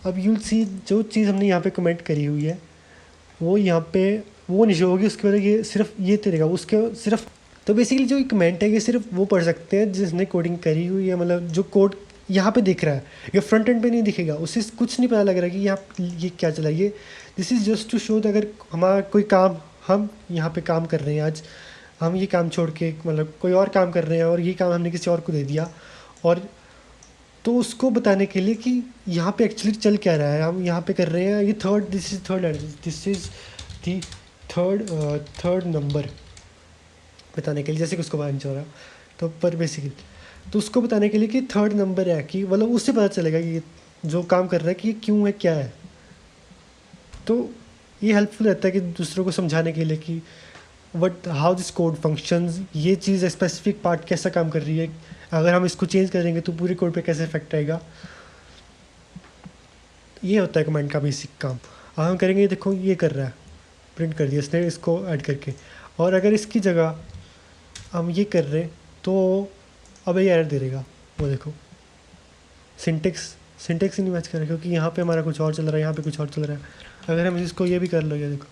अब यूल सी जो चीज़ हमने यहाँ पे कमेंट करी हुई है वो यहाँ पे वो नहीं शो होगी, उसके बाद ये सिर्फ ये तेरेगा उसके सिर्फ। तो बेसिकली जो कमेंट है ये सिर्फ वो पढ़ सकते हैं जिसने कोडिंग करी हुई है, मतलब जो कोड यहाँ पे दिख रहा है ये फ्रंट एंड पे नहीं दिखेगा, उससे कुछ नहीं पता लग रहा है कि यहाँ ये क्या चला। ये this is just to show अगर हमारा कोई काम, हम यहाँ पे काम कर रहे हैं, आज हम ये काम छोड़ के मतलब कोई और काम कर रहे हैं और ये काम हमने किसी और को दे दिया, और तो उसको बताने के लिए कि यहाँ पे एक्चुअली चल क्या रहा है, हम यहाँ पे कर रहे हैं ये this is the third number बताने के लिए, जैसे कि उसको पता चल रहा तो पर बेसिकली तो उसको बताने के लिए कि थर्ड नंबर है, कि मतलब उससे पता चलेगा कि जो काम कर रहा है कि ये क्यों है, क्या है। तो ये हेल्पफुल रहता है कि दूसरों को समझाने के लिए कि हाउ दिस कोड फंक्शंस, ये चीज़ स्पेसिफिक पार्ट कैसा काम कर रही है, अगर हम इसको चेंज करेंगे तो पूरे कोड पे कैसे इफेक्ट आएगा। ये होता है कमेंट का बेसिक काम। अब हम करेंगे, देखो ये कर रहा है, प्रिंट कर दिया इसने इसको ऐड करके। और अगर इसकी जगह हम ये कर रहे हैं तो अब ये एरर दे देगा। वो देखो सिंटेक्स सिंटेक्स ही नहीं मैच कर रहा, क्योंकि यहाँ पे हमारा कुछ और चल रहा है, यहाँ पे कुछ और चल रहा है। अगर हम इसको ये भी कर लो, ये देखो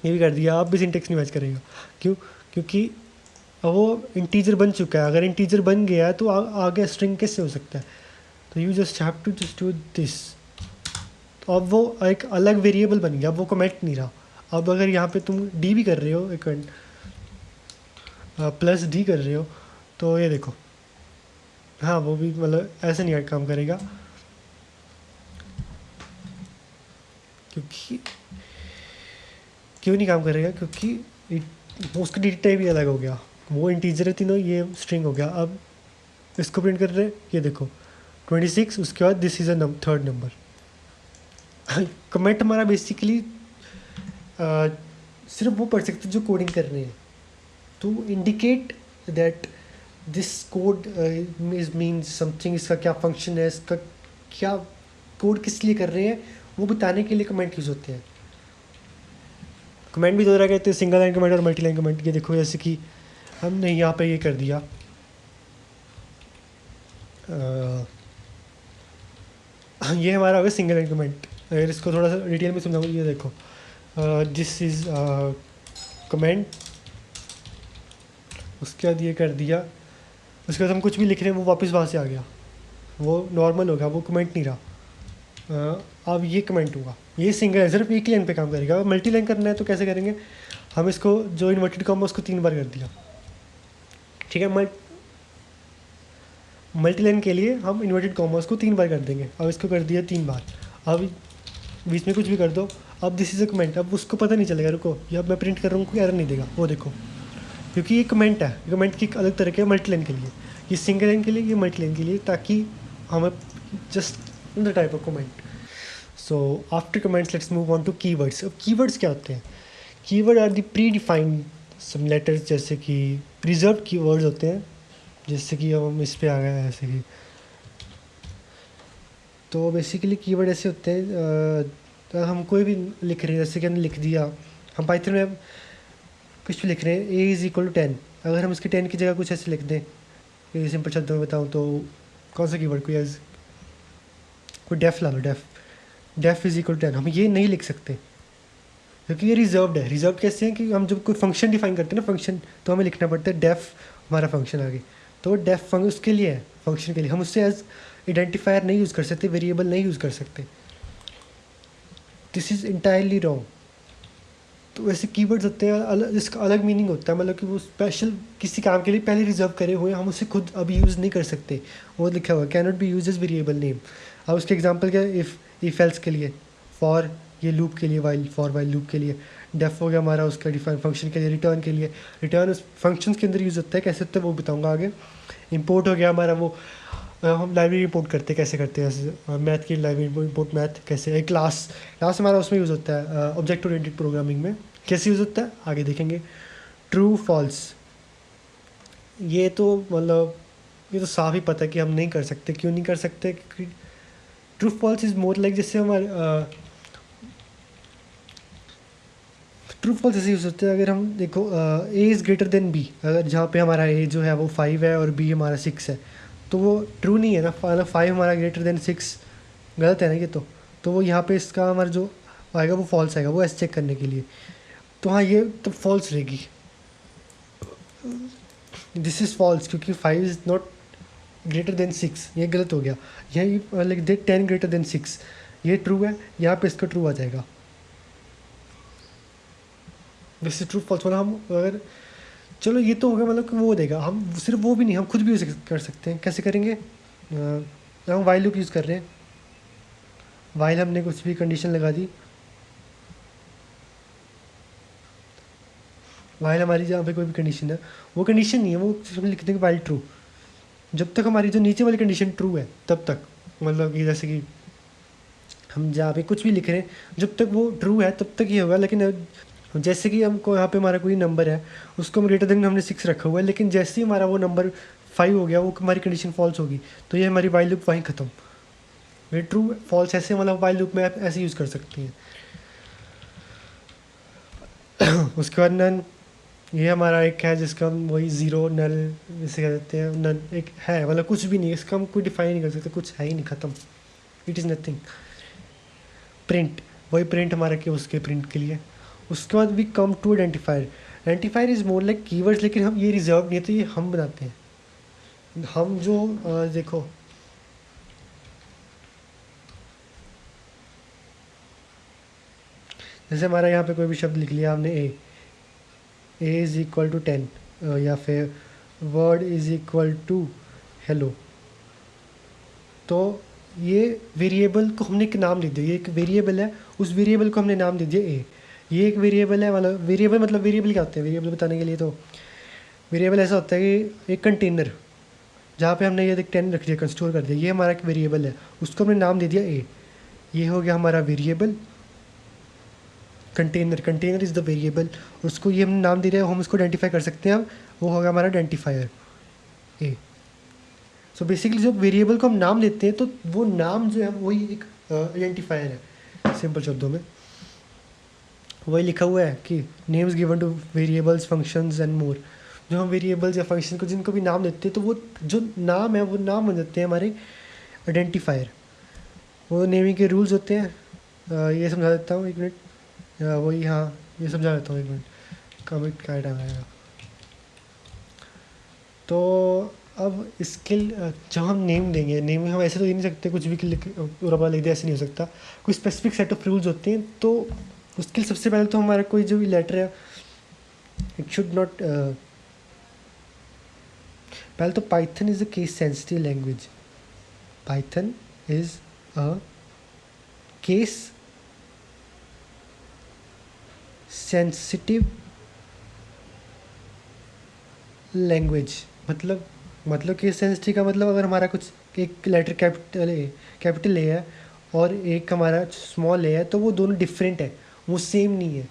ये भी कर दिया, आप भी सिंटेक्स नहीं मैच करेगा। क्यों? क्योंकि अब वो इंटीजर बन चुका है। अगर इंटीजर बन गया है तो आगे स्ट्रिंग कैसे हो सकता है? तो you just have to just do this. तो अब वो एक अलग वेरिएबल बन गया, अब वो कमेंट नहीं रहा। अब अगर यहाँ पे तुम डी भी कर रहे हो, एक प्लस डी कर रहे हो, तो ये देखो हाँ वो भी मतलब ऐसे नहीं काम करेगा, क्योंकि क्यों नहीं काम करेगा? क्योंकि उसका डेटा टाइप भी अलग हो गया। वो इंटीजर है तीनों, ये स्ट्रिंग हो गया। अब इसको प्रिंट कर रहे हैं, ये देखो 26, उसके बाद this is a third number. Comment हमारा बेसिकली सिर्फ वो पढ़ सकते जो कोडिंग कर रहे हैं, to indicate that this code means something. इसका क्या फंक्शन है, इसका क्या कोड किस लिए कर रहे हैं, वो बताने के लिए कमेंट यूज़ होते हैं। कमेंट भी दो तरह कहते हैं, सिंगल लाइन कमेंट और मल्टी लाइन कमेंट। ये देखो जैसे कि हमने यहाँ पे ये कर दिया, ये हमारा हो गया सिंगल लाइन कमेंट। अगर इसको थोड़ा सा डिटेल में समझाऊँ, ये देखो दिस इज़ कमेंट, उसके बाद ये कर दिया, उसके बाद हम कुछ भी लिख रहे हैं वो वापस वहाँ से आ गया, वो नॉर्मल हो गया, वो कमेंट नहीं रहा। अब ये कमेंट होगा, ये सिंगल है, सिर्फ एक ही लाइन पे काम करेगा। अब मल्टी लाइन करना है तो कैसे करेंगे? हम इसको जो इन्वर्टेड कॉमा उसको 3 बार कर दिया, ठीक है। मल्टी लाइन के लिए हम इन्वर्टेड कॉमर्स को 3 बार कर देंगे। अब इसको कर दिया 3 बार, अब बीच में कुछ भी कर दो। अब दिस इज़ अ कमेंट, अब उसको पता नहीं चलेगा, रुको ये अब मैं प्रिंट कर रहा हूँ, कोई एरर नहीं देगा, वो देखो, क्योंकि ये कमेंट है। कमेंट की अलग तरह के मल्टी लाइन के लिए, ये सिंगल लाइन के लिए, ये मल्टी लाइन के लिए, ताकि हमें just in the type of comment. So after comments let's move on to keywords. अब कीवर्ड्स क्या होते हैं? Keyword are the predefined some letters, जैसे कि रिजर्व कीवर्ड्स होते हैं, जैसे कि अब हम इस पे आ गए हैं, जैसे कि तो बेसिकली कीवर्ड ऐसे होते हैं, तो हम कोई भी लिख रहे हैं, जैसे कि हमने लिख दिया, हम पाइथन में कुछ भी लिख रहे हैं, ए इज़ इक्वल टू 10, अगर हम इसकी 10 की जगह कुछ ऐसे लिख दें, ये सिंपल शब्दों में बताऊँ तो कौन सा कीवर्ड, कोई डेफ ला लो, डेफ इज़ इक्वल टू 10, हम ये नहीं लिख सकते क्योंकि ये रिजर्व्ड है। रिजर्व कैसे है कि हम जब कोई फंक्शन डिफाइन करते हैं ना, फंक्शन, तो हमें लिखना पड़ता है डेफ हमारा फंक्शन आगे, तो वो डेफ फंक्शन उसके लिए है, फंक्शन के लिए। हम उससे एज आइडेंटिफायर नहीं यूज़ कर सकते, वेरिएबल नहीं यूज़ कर सकते। This is entirely wrong. तो वैसे कीवर्ड्स होते हैं अलग, जिसका अलग मीनिंग होता है, मतलब कि वो स्पेशल किसी काम के लिए पहले रिजर्व करे हुए हैं, हम उसे खुद अभी यूज़ नहीं कर सकते। वो लिखा हुआ can not be use as variable name. अब उसके एग्जांपल क्या है? इफ़ एल्स के लिए, फॉर ये लूप के लिए, वाइल फॉर वाइल लूप के लिए, डेफ हो गया हमारा उसका डिफाइन फंक्शन के लिए, रिटर्न के लिए, रिटर्न उस फंक्शंस के अंदर यूज़ होता है, कैसे होता है वो बताऊँगा आगे। इंपोर्ट हो गया हमारा, वो हम लाइब्रेरी इंपोर्ट करते कैसे करते हैं, जैसे मैथ की लाइब्रेरी इंपोर्ट, मैथ कैसे, एक क्लास हमारा उसमें यूज़ होता है, ऑब्जेक्ट ओरिएंटेड प्रोग्रामिंग में कैसे यूज़ होता है आगे देखेंगे। ट्रू फॉल्स, ये तो मतलब ये तो साफ ही पता है कि हम नहीं कर सकते। क्यों नहीं कर सकते? क्योंकि true false is more like, जैसे हमारे ट्रू फॉल्स ऐसे यूज़ होते हैं, अगर हम देखो A is greater than B, अगर जहाँ पे हमारा ए जो है वो 5 है और बी हमारा 6 है, तो वो ट्रू नहीं है ना, मतलब 5 हमारा ग्रेटर देन 6 गलत है ना ये तो वो यहाँ पे इसका हमारा जो आएगा वो फॉल्स आएगा, वो ऐसे चेक करने के लिए। तो हाँ ये तो फॉल्स रहेगी, दिस इज़ फॉल्स, क्योंकि 5 इज़ नॉट ग्रेटर देन 6, ये गलत हो गया। यही लाइक दे 10 ग्रेटर देन 6, ये ट्रू है, यहाँ पे इसका ट्रू आ जाएगा। दिस इज ट्रू फॉल्स, मतलब हम अगर चलो ये तो हो गया, मतलब कि वो देगा। हम सिर्फ वो भी नहीं, हम खुद भी यूज़ कर सकते हैं। कैसे करेंगे? हम वाइल लूप यूज़ कर रहे हैं, वाइल हमने कुछ भी कंडीशन लगा दी, वाइल हमारी जहाँ पे कोई भी कंडीशन है, वो कंडीशन नहीं है, वो सिर्फ लिख देंगे वाइल ट्रू। जब तक हमारी जो नीचे वाली कंडीशन ट्रू है तब तक, मतलब कि जैसे कि हम जहाँ पे कुछ भी लिख रहे हैं, जब तक वो ट्रू है तब तक ये होगा। लेकिन जैसे कि हमको यहाँ पे हमारा कोई नंबर है, उसको हम ग्रेटर देन हमने 6 रखा हुआ है, लेकिन जैसे ही हमारा वो नंबर 5 हो गया, वो हमारी कंडीशन फॉल्स होगी, तो ये हमारी वाइल लूप वहीं ख़त्म। ये ट्रू फॉल्स ऐसे मतलब वाइल लूप में आप ऐसे यूज़ कर सकती हैं। उसके बाद नन, ये हमारा एक है जिसका हम वही ज़ीरो नल जिसे कह देते हैं। नन एक है मतलब कुछ भी नहीं है, इसका हम कोई डिफाइन नहीं कर सकते, कुछ है ही नहीं, ख़त्म, इट इज़ नथिंग। प्रिंट, वही प्रिंट हमारा कि उसके प्रिंट के लिए। उसके बाद we come to identifier. Identifier is more like keywords, लेकिन हम ये रिजर्व नहीं है, तो ये हम बनाते हैं। हम जो देखो जैसे हमारा यहाँ पे कोई भी शब्द लिख लिया हमने, ए इज़ इक्वल टू 10, या फिर word is equal to hello, तो ये वेरिएबल को हमने एक नाम दे दिया, ये एक वेरिएबल है, उस वेरिएबल को हमने नाम दे दिया ए। ये एक वेरिएबल है, मतलब वेरिएबल क्या होते हैं, वेरिएबल बताने के लिए तो वेरिएबल ऐसा होता है कि एक कंटेनर जहाँ पे हमने ये 10 रख दिया, स्टोर कर दिया, ये हमारा एक वेरिएबल है, उसको हमने नाम दे दिया ए। ये हो गया हमारा variable. Container is the variable, उसको ये हमने नाम दे दिया, हम उसको आइडेंटिफाई कर सकते हैं अब, वो होगा हमारा आइडेंटिफायर ए। सो बेसिकली जब वेरिएबल को हम नाम देते हैं तो वो नाम जो है वही एक आइडेंटिफायर है। सिंपल शब्दों में वही लिखा हुआ है कि names given two variables functions and more. जो हम वेरिएबल्स या फंक्शन को जिनको भी नाम देते हैं तो वो जो नाम है वो नाम बन जाते हैं हमारे आइडेंटिफायर। वो नेमिंग के रूल्स होते हैं, ये समझा देता हूँ एक मिनट, वही हाँ ये समझा देता हूँ एक मिनट, कमिट का टाइम आएगा। तो अब इसके जब हम नेम देंगे, नेम हम ऐसे तो दे नहीं सकते कुछ भी लिख पूरा लिख दे, ऐसे नहीं हो सकता, कुछ स्पेसिफिक सेट ऑफ रूल्स होते हैं। तो उसके लिए सबसे पहले तो हमारा कोई जो भी लेटर है इट शुड नॉट, पहले तो Python is a case sensitive language. Python is a case sensitive language. मतलब केस सेंसिटिव का मतलब अगर हमारा कुछ एक लेटर कैपिटल ए है और एक हमारा स्मॉल ए है तो वो दोनों डिफरेंट है, वो सेम नहीं है।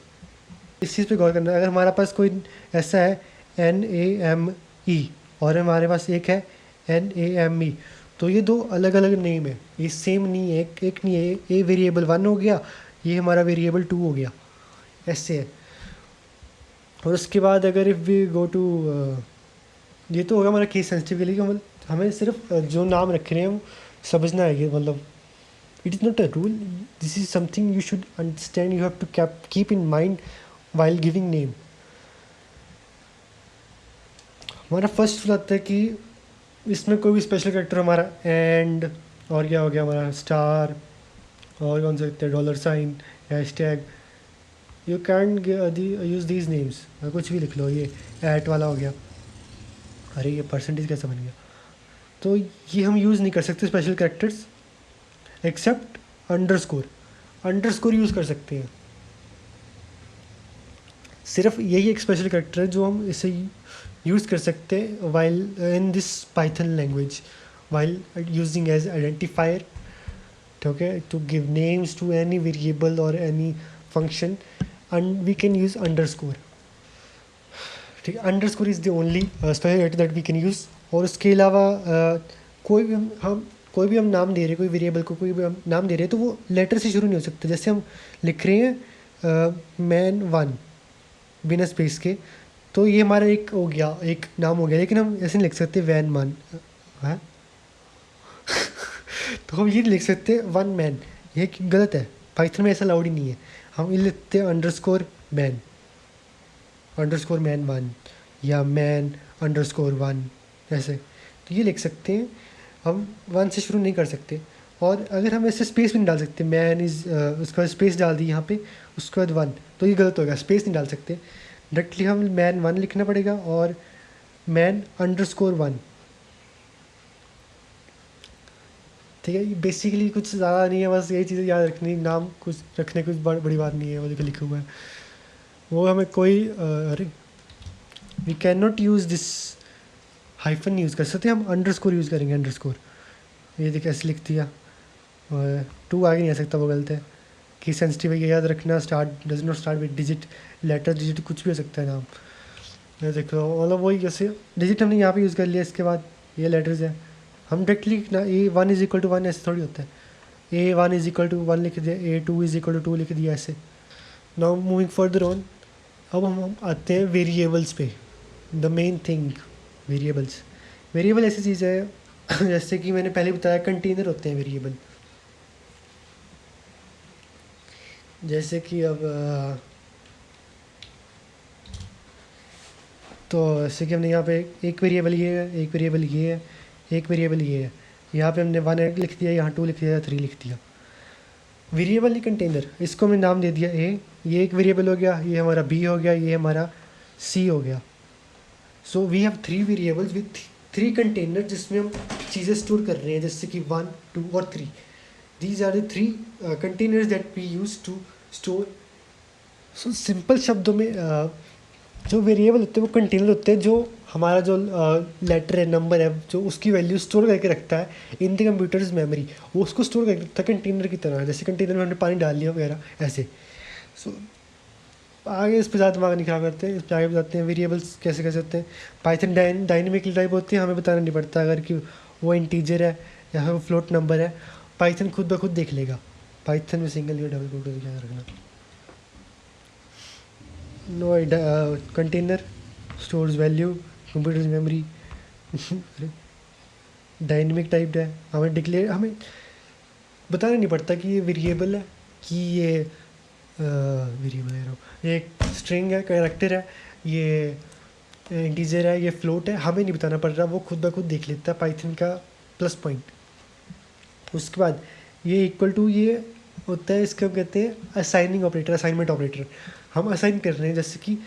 इस चीज़ पे गौर करना। अगर हमारे पास कोई ऐसा है NAME और हमारे पास एक है NAME, तो ये दो अलग अलग नेम है, ये सेम नहीं है, एक नहीं है। ए वेरिएबल 1 हो गया, ये हमारा वेरिएबल 2 हो गया, ऐसे है। और उसके बाद अगर इफ़ वी गो टू, ये तो होगा हमारा केस सेंसिटिव के लिए कि हमें सिर्फ जो नाम रख रहे हैं वो समझना है कि मतलब it is not a rule, this is something you should understand, you have to keep in mind while giving name. हमारा फर्स्ट रूल आता है कि इसमें कोई भी स्पेशल कैरेक्टर हमारा एंड, और क्या हो गया हमारा स्टार, और कौन से सकते हैं dollar sign, hashtag, you can use these names, कुछ भी लिख लो। ये ऐट वाला हो गया, अरे ये परसेंटेज कैसे बन गया, तो ये हम यूज़ नहीं कर सकते special characters except underscore use कर सकते हैं। सिर्फ यही एक स्पेशल कैरेक्टर है जो हम इसे यूज़ कर सकते हैं while in this Python language, while using as identifier, ठीक है, to give names to any variable और any function, and we can use underscore. ठीक है, underscore is the only special character that we can use. और उसके अलावा कोई भी कोई भी हम नाम दे रहे हैं, कोई वेरिएबल को कोई भी हम नाम दे रहे हैं तो वो लेटर से शुरू नहीं हो सकता। जैसे हम लिख रहे हैं मैन 1 बिना स्पेस के, तो ये हमारा एक हो गया, एक नाम हो गया, लेकिन हम ऐसे नहीं लिख सकते वैन मान है तो हम ये लिख सकते वन मैन, ये गलत है, पाइथन में ऐसा अलाउड ही नहीं है। हम ये लिखते हैं अंडरस्कोर मैन 1 या मैन अंडरस्कोर 1 ऐसे, तो ये लिख सकते हैं। हम 1 से शुरू नहीं कर सकते। और अगर हम ऐसे स्पेस भी नहीं डाल सकते, मैन इज़ उसके बाद स्पेस डाल दी यहाँ पे, उसके बाद 1, तो ये गलत होगा, स्पेस नहीं डाल सकते, डायरेक्टली हम मैन 1 लिखना पड़ेगा और मैन अंडरस्कोर 1। ठीक है, बेसिकली कुछ ज़्यादा नहीं है, बस यही चीज़ें याद रखनी, नाम कुछ रखने कुछ बड़ी बात नहीं है, वो देखो लिखा हुआ है वो हमें कोई अरे we can not use this hyphen use कर सकते, हम अंडरस्कोर यूज़ करेंगे। अंडरस्कोर ये देखिए ऐसे लिख दिया, और 2 आगे नहीं आ सकता, वो गलत है। की सेंसिटिव है, ये याद रखना, start does not start with digit, letter digit कुछ भी हो सकता है नाम। ये देखो मतलब वही जैसे डिजिट हमने यहाँ पे यूज़ कर लिया, इसके बाद ये लेटर्स है, हम डायरेक्टली ना ये 1 = 1 ऐसे थोड़ी होता है, A1 इज इक्वल टू 1 लिख दिया, A2 इज इक्वल टू 2 लिख दिया ऐसे। नाउ मूविंग फर्दर ऑन, अब हम आते हैं वेरिएबल्स पे, the main thing variables. Variable ऐसी चीज़ है जैसे कि मैंने पहले बताया कंटेनर होते हैं वेरिएबल। जैसे कि अब तो जैसे कि हमने यहाँ पे एक वेरिएबल ये है, एक वेरिएबल ये है, एक वेरिएबल ये है। यहाँ पे हमने 1 लिख दिया, यहाँ 2 लिख दिया, 3 लिख दिया। वेरिएबल नहीं कंटेनर, इसको हमने नाम दे दिया ए, ये एक वेरिएबल हो गया, ये हमारा बी हो गया, ये हमारा सी हो गया। So we have 3 variables with 3 container जिसमें हम चीज़ें स्टोर कर रहे हैं, जैसे कि 1, 2 और 3। These are the 3 containers that we use to store. So simple शब्दों में जो वेरिएबल होते हैं वो कंटेनर होते हैं जो हमारा जो लेटर है, नंबर है, जो उसकी वैल्यू स्टोर करके रखता है इन द कंप्यूटर्स मेमोरी, वो उसको स्टोर करके रखता है कंटेनर की तरह। जैसे कंटेनर में हमने पानी डाल लिया वगैरह ऐसे। सो आगे इस पर ज़्यादा दिमाग नहीं खराब करते, इस पर आगे बताते हैं वेरिएबल्स कैसे कैसे होते हैं। पाइथन डायनेमिकली टाइप होती है, हमें बताना नहीं पड़ता अगर कि वो इंटीजर है या फिर वो फ्लोट नंबर है, पाइथन खुद ब खुद देख लेगा। पाइथन में सिंगल या डबल कोट क्या रखना। No container stores value computers memory dynamic typed है, हमें बताना नहीं पड़ता कि ये वेरिएबल है, कि ये वेरिएबल है, ये एक स्ट्रिंग है, कैरेक्टर है, ये इंटीजर है, ये फ्लोट है, हमें नहीं बताना पड़ रहा, वो खुद ब खुद देख लेता है। पाइथन का प्लस पॉइंट। उसके बाद ये इक्वल टू ये होता है, इसका कहते हैं असाइनिंग ऑपरेटर, असाइनमेंट ऑपरेटर। हम असाइन कर रहे हैं, जैसे कि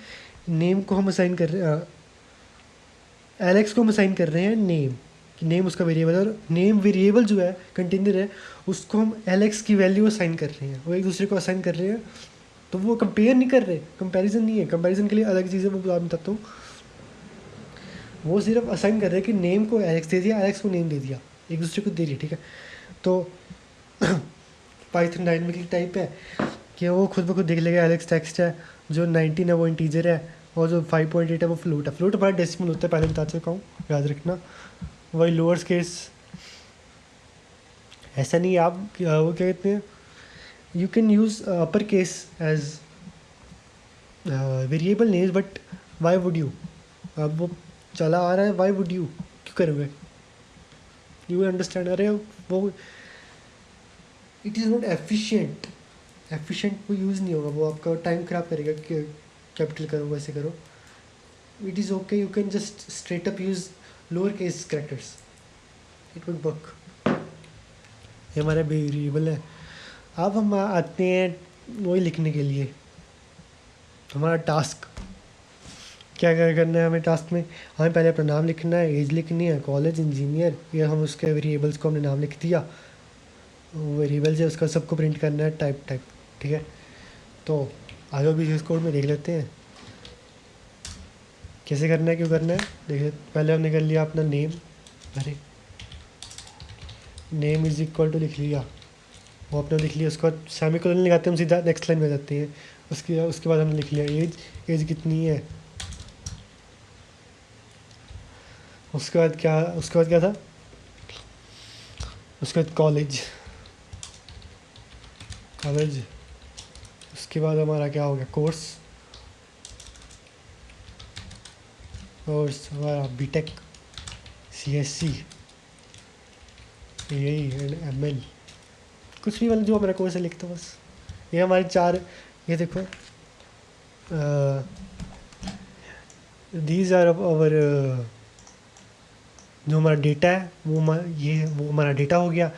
नेम को हम असाइन कर रहे हैं, एलेक्स को हम असाइन कर रहे हैं नेम, कि नेम उसका वेरिएबल है, और नेम वेरिएबल जो है कंटेनर है उसको हम एलेक्स की वैल्यू असाइन कर रहे हैं, वो एक दूसरे को असाइन कर रहे हैं। तो वो कंपेयर नहीं कर रहे, कंपैरिजन नहीं है, कंपैरिजन के लिए अलग चीज़ है, वो मैं बताता हूँ। वो सिर्फ असाइन कर रहे हैं कि नेम को एलेक्स दे दिया, एलेक्स को नेम दे दिया, एक दूसरे को दे दिया, ठीक है। तो पाइथन डायनेमिक टाइप है कि वो खुद ब खुद देख लेगा, एलेक्स टेक्स्ट है, जो 19 है वो इंटीजर है, और जो 5.8 है वो फ्लोट है। फ्लोट हमारा डेसिमल होता है, पहले बता चुका हूँ, याद रखना। वही लोअर केस ऐसा नहीं, आप वो क्या कहते हैं, you can use upper case as variable names, but why would you, अब वो चला आ रहा है, वाई वुड यू, क्यों करोगे, यू अंडरस्टैंड। अरे वो it is not efficient, efficient वो यूज़ नहीं होगा, वो आपका टाइम ख़राब करेगा कि कैपिटल करो वैसे करो। It is okay, you can just straight up use lower case characters, it would work. ये हमारा वेरिएबल है। अब हम आते हैं वही लिखने के लिए, हमारा टास्क क्या क्या करना है हमें। टास्क में हमें पहले अपना नाम लिखना है, एज लिखनी है, कॉलेज, इंजीनियर, या हम उसके वेरिएबल्स को हमने नाम लिख दिया, वेरिएबल्स है उसका सबको प्रिंट करना है, टाइप, ठीक है। तो आगे भी इस कोड में देख लेते हैं कैसे करना है, क्यों करना है, देख लेते। पहले हमने कर लिया अपना नेम, अरे नेम इज़ इक्वल टू लिख लिया, वो अपना लिख लिया। उसके बाद सेमीकोलन लगाते हैं, हम सीधा नेक्स्ट लाइन में जाते हैं। उसके बाद हमने लिख लिया एज कितनी है। उसके बाद क्या था, उसके बाद कॉलेज, उसके बाद हमारा क्या हो गया, कोर्स हमारा बीटेक, CSC, यही ML, कुछ भी, मतलब जो हमारा कोर्स है लिखता बस। ये हमारे 4, ये देखो, दीज आर आवर, जो हमारा डेटा है वो वो हमारा डेटा हो गया।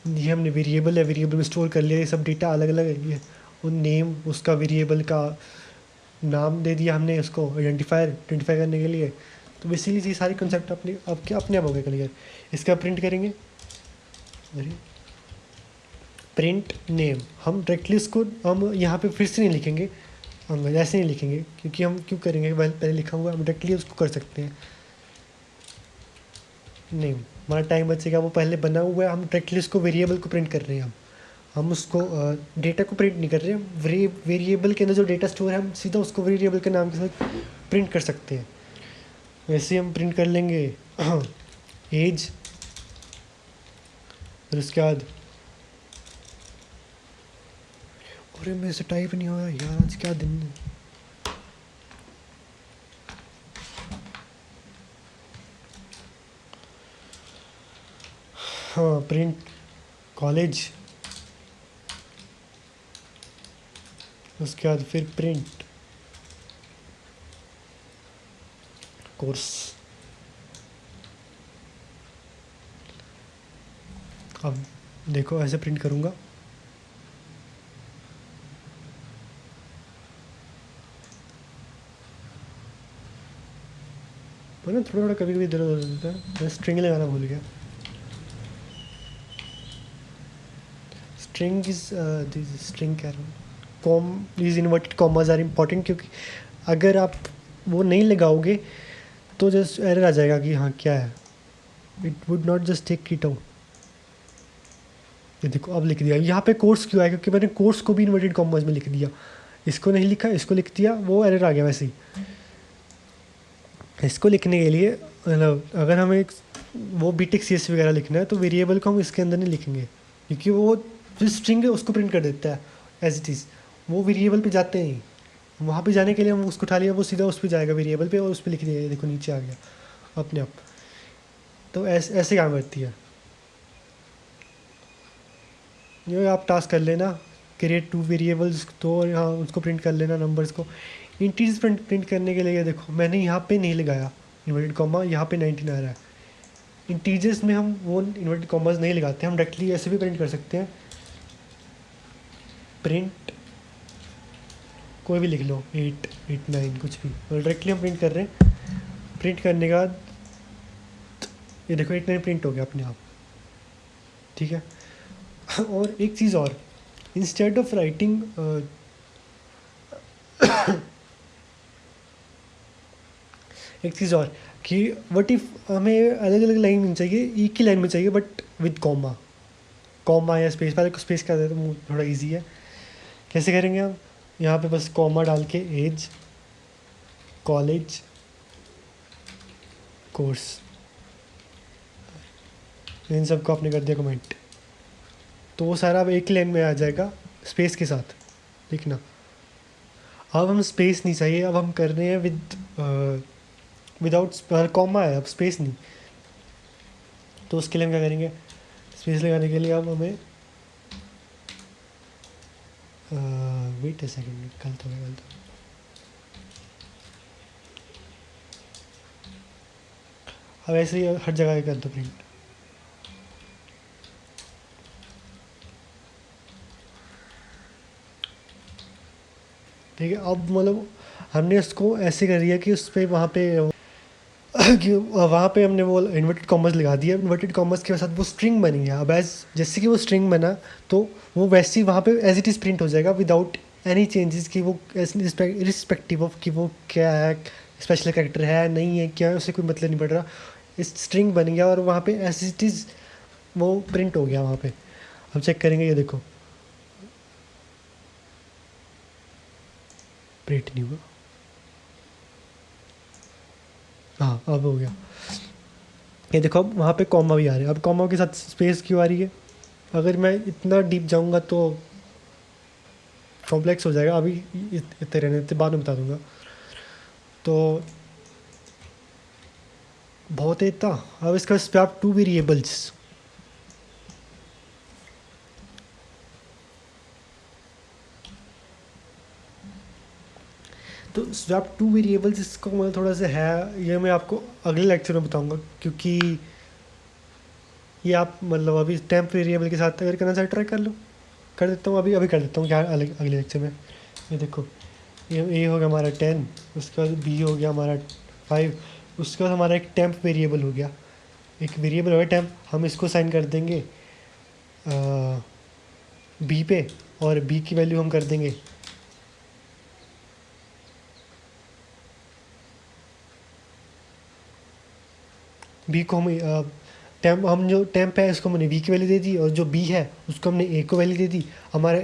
ये हमने वेरिएबल है, वेरिएबल में स्टोर कर लिया, ये सब डेटा अलग अलग है। ये वो नेम, उसका वेरिएबल का नाम दे दिया हमने उसको, आइडेंटिफाई करने के लिए। तो बेसिकली ये सारी कंसेप्ट अपने आप हो गए क्लियर। इसका प्रिंट करेंगे, प्रिंट नेम, हम डायरेक्टली उसको हम यहाँ पे फिर से नहीं लिखेंगे, हम ऐसे नहीं लिखेंगे, क्योंकि हम क्यों करेंगे, पहले लिखा हुआ, हम डायरेक्टली उसको कर सकते हैं। नेम हमारा टाइम बचेगा, वो पहले बना हुआ है, हम डायरेक्टली उसको वेरिएबल को प्रिंट कर रहे हैं। हम उसको डेटा को प्रिंट नहीं कर रहे हैं, वेरिएबल के अंदर जो डेटा स्टोर है हम सीधा उसको वेरिएबल के नाम के साथ प्रिंट कर सकते हैं। वैसे हम प्रिंट कर लेंगे एज, फिर उसके बाद अरे मेरे से टाइप नहीं हो रहा यार, आज क्या दिन है। हाँ प्रिंट कॉलेज, उसके बाद फिर प्रिंट कोर्स। अब देखो ऐसे प्रिंट करूँगा, पर ना थोड़ा थोड़ा कभी कभी इधर उधर हो जाता है, मैं स्ट्रिंग लगाना भूल गया। स्ट्रिंग इज दिस स्ट्रिंग कह रहा हूँ, commas inverted commas are important, क्योंकि अगर आप वो नहीं लगाओगे तो जस्ट एरर आ जाएगा कि हाँ क्या है, it would not just take it out. ये देखो अब लिख दिया, यहाँ पे कोर्स क्यों आया, क्योंकि मैंने कोर्स को भी इन्वर्टेड कॉमाज में लिख दिया, इसको नहीं लिखा, इसको लिख दिया, वो एरर आ गया वैसे ही। इसको लिखने के लिए मतलब अगर हमें वो बीटेक सी एस वगैरह लिखना है तो वेरिएबल को हम इसके अंदर नहीं लिखेंगे, क्योंकि वो जो स्ट्रिंग है उसको प्रिंट कर देता है एज इट इज़, वो वेरिएबल पे जाते हैं। वहाँ पे जाने के लिए हम उसको उठा लिया, वो सीधा उस पर जाएगा वेरिएबल पे और उस पर लिख दिया, देखो नीचे आ गया अपने आप। तो ऐसे काम करती है। ये आप टास्क कर लेना, क्रिएट टू वेरिएबल्स, तो यहाँ उसको प्रिंट कर लेना नंबर्स को। इंटीजर्स प्रिंट करने के लिए देखो मैंने यहाँ पे नहीं लगाया इन्वर्टेड कॉमा, यहाँ पे 19 आ रहा है। इंटीजर्स में हम वो इन्वर्टेड कॉमास नहीं लगाते, हम डायरेक्टली ऐसे भी प्रिंट कर सकते हैं, प्रिंट कोई भी लिख लो 8 8 9 कुछ भी, और डायरेक्टली हम प्रिंट कर रहे हैं। प्रिंट करने के बाद ये देखो 8 9 प्रिंट हो गया अपने आप, ठीक है। और एक चीज़ और, इंस्टेड ऑफ राइटिंग एक चीज़ और कि व्हाट इफ़ हमें अलग अलग लाइन में चाहिए, एक ही लाइन में चाहिए बट विद कॉमा, कॉमा या स्पेस, पहले को स्पेस कर देते तो थोड़ा इजी है। कैसे करेंगे हम, यहाँ पे बस कॉमा डाल के एज कॉलेज कोर्स, इन सबको आपने कर दिया कमेंट, तो वो सारा अब एक लाइन में आ जाएगा स्पेस के साथ लिखना। अब हम स्पेस नहीं चाहिए, अब हम कर रहे हैं विदाउट कॉमा है, अब स्पेस नहीं, तो उसके लिए हम क्या करेंगे, स्पेस लगाने के लिए अब हमें वेट ए सेकेंड, गलत हो गया। अब ऐसे ही हर जगह कर दो प्रिंट। ठीक है, अब मतलब हमने उसको ऐसे कर दिया कि उस पर वहाँ पे कि वहाँ पे हमने वो इन्वर्टेड कॉमर्स लगा दिया, इन्वर्टेड कॉमर्स के साथ वो स्ट्रिंग बनी है। अब एज जैसे कि वो स्ट्रिंग बना तो वो वैसे ही वहाँ पे एज इट इज़ प्रिंट हो जाएगा विदाउट एनी चेंजेस, कि वो रिस्पेक्टिव ऑफ कि वो क्या है, स्पेशल कैरेक्टर है नहीं है क्या है, उससे कोई मतलब नहीं पड़ रहा, इस स्ट्रिंग बन गया और वहाँ पे एज इट इज़ वो प्रिंट हो गया वहाँ पे। हम चेक करेंगे, ये देखो प्रिंट नहीं हुआ, हाँ अब हो गया। ये देखो अब वहाँ पे कॉमा भी आ रहा है, अब कॉमा के साथ स्पेस क्यों आ रही है, अगर मैं इतना डीप जाऊँगा तो कॉम्प्लेक्स हो जाएगा, अभी इतने रहने देते, बाद में बता दूंगा। तो बहुत है इतना। अब इसका स्वैप टू वेरिएबल्स, तो स्वैप टू वेरिएबल्स इसको मतलब थोड़ा सा है, ये मैं आपको अगले लेक्चर में बताऊंगा, क्योंकि ये आप मतलब अभी टेम्प वेरिएबल के साथ अगर करना चाहे ट्राई कर लो, कर देता हूँ, अभी अभी कर देता हूँ क्या अगले लेक्चर में। ये देखो ये ए हो गया हमारा 10, उसके बाद बी हो गया हमारा 5, उसके बाद हमारा एक टेम्प वेरिएबल हो गया, एक वेरिएबल हो गया टेम्प, हम इसको साइन कर देंगे बी पे, और बी की वैल्यू हम कर देंगे बी को हम टेम्प, हम जो टेम्प है इसको हमने वी की वैल्यू दे दी, और जो बी है उसको हमने ए को वैल्यू दे दी, हमारे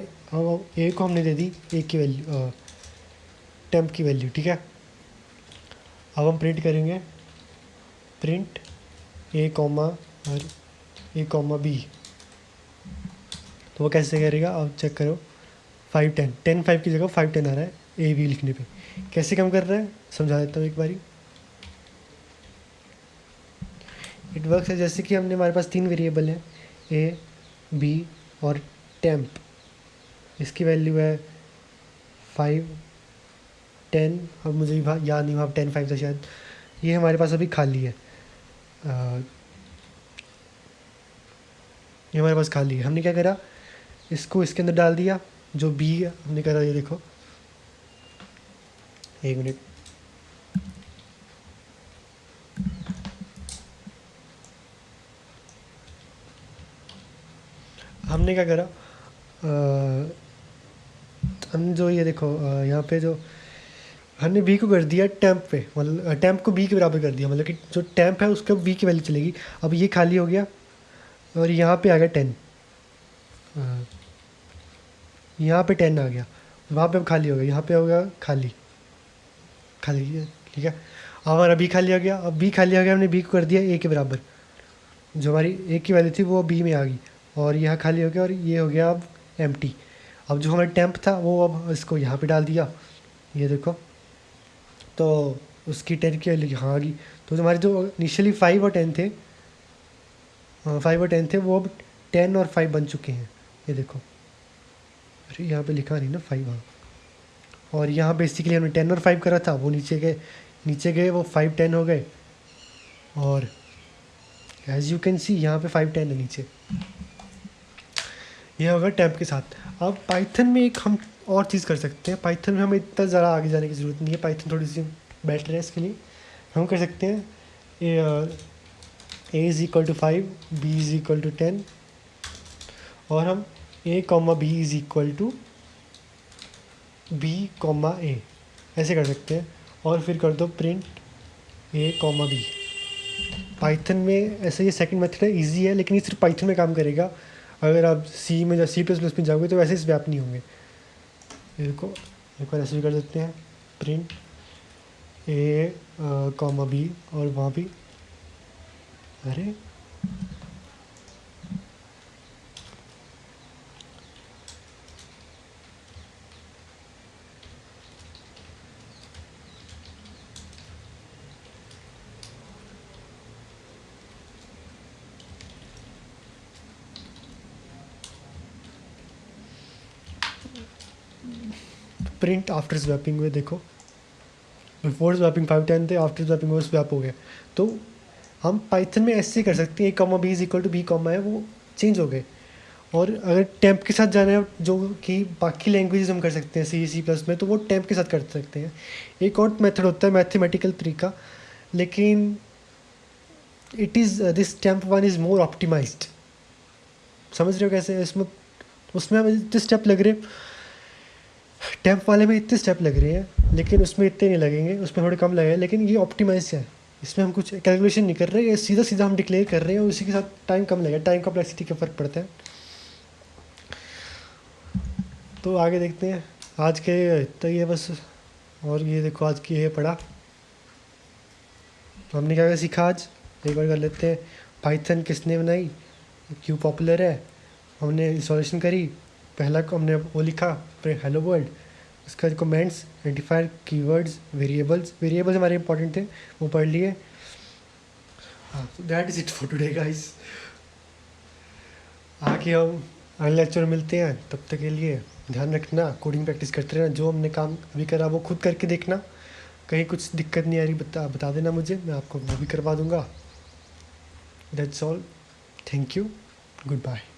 ए को हमने दे दी ए की वैल्यू, टेम्प की वैल्यू, ठीक है। अब हम प्रिंट करेंगे, प्रिंट ए कॉमा और ए कॉमा बी, तो वो कैसे करेगा अब चेक करो, 10 5 की जगह 5 10 आ रहा है ए बी लिखने पे। कैसे काम कर रहा है समझा देता हूँ एक बारी। इट वर्क्स है जैसे कि हमने हमारे पास 3 वेरिएबल हैं, ए बी और टेम्प। इसकी वैल्यू है 5 10, अब मुझे याद नहीं हुआ, 10 5 था शायद। ये हमारे पास अभी खाली है, ये हमारे पास खाली है। हमने क्या करा, इसको इसके अंदर डाल दिया, जो बी हमने करा, ये देखो, एक मिनट, हमने क्या करा, हम जो ये देखो यहाँ पे जो हमने बी को कर दिया टैंप पे, मतलब टैंप को बी के बराबर कर दिया, मतलब कि जो टैंप है उसका बी की वैल्यू चलेगी। अब ये खाली हो गया और यहाँ पे आ गया 10, यहाँ पे 10 आ गया, वहाँ पे अब खाली हो गया, यहाँ पे हो गया खाली खाली है, ठीक है। अब हमारा बी खाली हो गया, अब बी खाली हो गया, हमने बी को कर दिया ए के बराबर, जो हमारी ए की वैल्यू थी वो बी में आ गई, और यहाँ खाली हो गया और ये हो गया अब एम्प्टी। अब जो हमारा टैंप था वो अब इसको यहाँ पे डाल दिया, ये देखो, तो उसकी 10 की वैल्यू यहाँ आ गई। तो हमारे जो इनिशियली 5 और 10 थे, 5 और 10 थे, वो अब 10 और 5 बन चुके हैं, ये देखो। अरे यहाँ पे लिखा नहीं ना 5, हाँ। और यहाँ बेसिकली हमने 10 और 5 करा था, वो नीचे गए वो 5 10 हो गए, और एज यू कैन सी यहाँ पे 5 10 है नीचे। यह होगा टैंप के साथ। अब पाइथन में एक हम और चीज़ कर सकते हैं, पाइथन में हमें इतना ज़्यादा आगे जाने की ज़रूरत नहीं है, पाइथन थोड़ी सी बेटर है इसके लिए। हम कर सकते हैं a is equal to 5, b is equal to 10, और हम a comma b is equal to b comma a, ऐसे कर सकते हैं। और फिर कर दो print a comma b. Python में ऐसे ये सेकंड मेथड है, इजी है, लेकिन ये सिर्फ पाइथन में काम करेगा। अगर आप सी में या सी प्लस प्लस में जाओगे तो वैसे स्वैप नहीं होंगे। इसको एक बार ऐसे भी कर देते हैं, प्रिंट ए कॉमा बी, और वहाँ भी, अरे प्रिंट आफ्टर स्वैपिंग में देखो, बिफोर स्वैपिंग 5 10 थे, आफ्टर स्वैपिंग वो स्वैप हो गया। तो हम पाइथन में ऐसे कर सकते हैं, a comma b is equal to b comma है, वो चेंज हो गए। और अगर टेम्प के साथ जाना है, जो कि बाकी लैंग्वेजेस हम कर सकते हैं सी सी प्लस में, तो वो टेम्प के साथ कर सकते हैं। एक और मेथड होता है मैथमेटिकल तरीका, लेकिन it is this temp one is more optimised. समझ रहे हो कैसे? इसमें उसमें हमें इतने स्टेप लग रहे, टेम्प वाले में इतने स्टेप लग रहे हैं, लेकिन उसमें इतने नहीं लगेंगे, उसमें थोड़े कम लगे, लेकिन ये ऑप्टिमाइज है। इसमें हम कुछ कैलकुलेशन नहीं कर रहे, ये सीधा सीधा हम डिक्लेयर कर रहे हैं, और उसी के साथ टाइम कम लगेगा, टाइम कॉम्प्लेक्सिटी का फ़र्क पड़ता है। तो आगे देखते हैं, आज के इतना ही है बस। और ये देखो आज की ये पढ़ा, हमने क्या क्या सीखा आज, एक बार कर लेते हैं। पाइथन किसने बनाई, क्यों पॉपुलर है, हमने इंस्टॉलेशन करी, पहला को हमने वो लिखा हेलो वर्ल्ड, उसका कमेंट्स, आइडेंटिफायर, कीवर्ड्स, वेरिएबल्स हमारे इंपॉर्टेंट थे, वो पढ़ लिए। हाँ, तो that is it for today guys. आगे हम अगले लेक्चर में मिलते हैं, तब तक के लिए ध्यान रखना, कोडिंग प्रैक्टिस करते रहना, जो हमने काम अभी करा वो खुद करके देखना, कहीं कुछ दिक्कत नहीं आ रही बता देना मुझे, मैं आपको वो भी करवा दूँगा। That's all, thank you, good bye.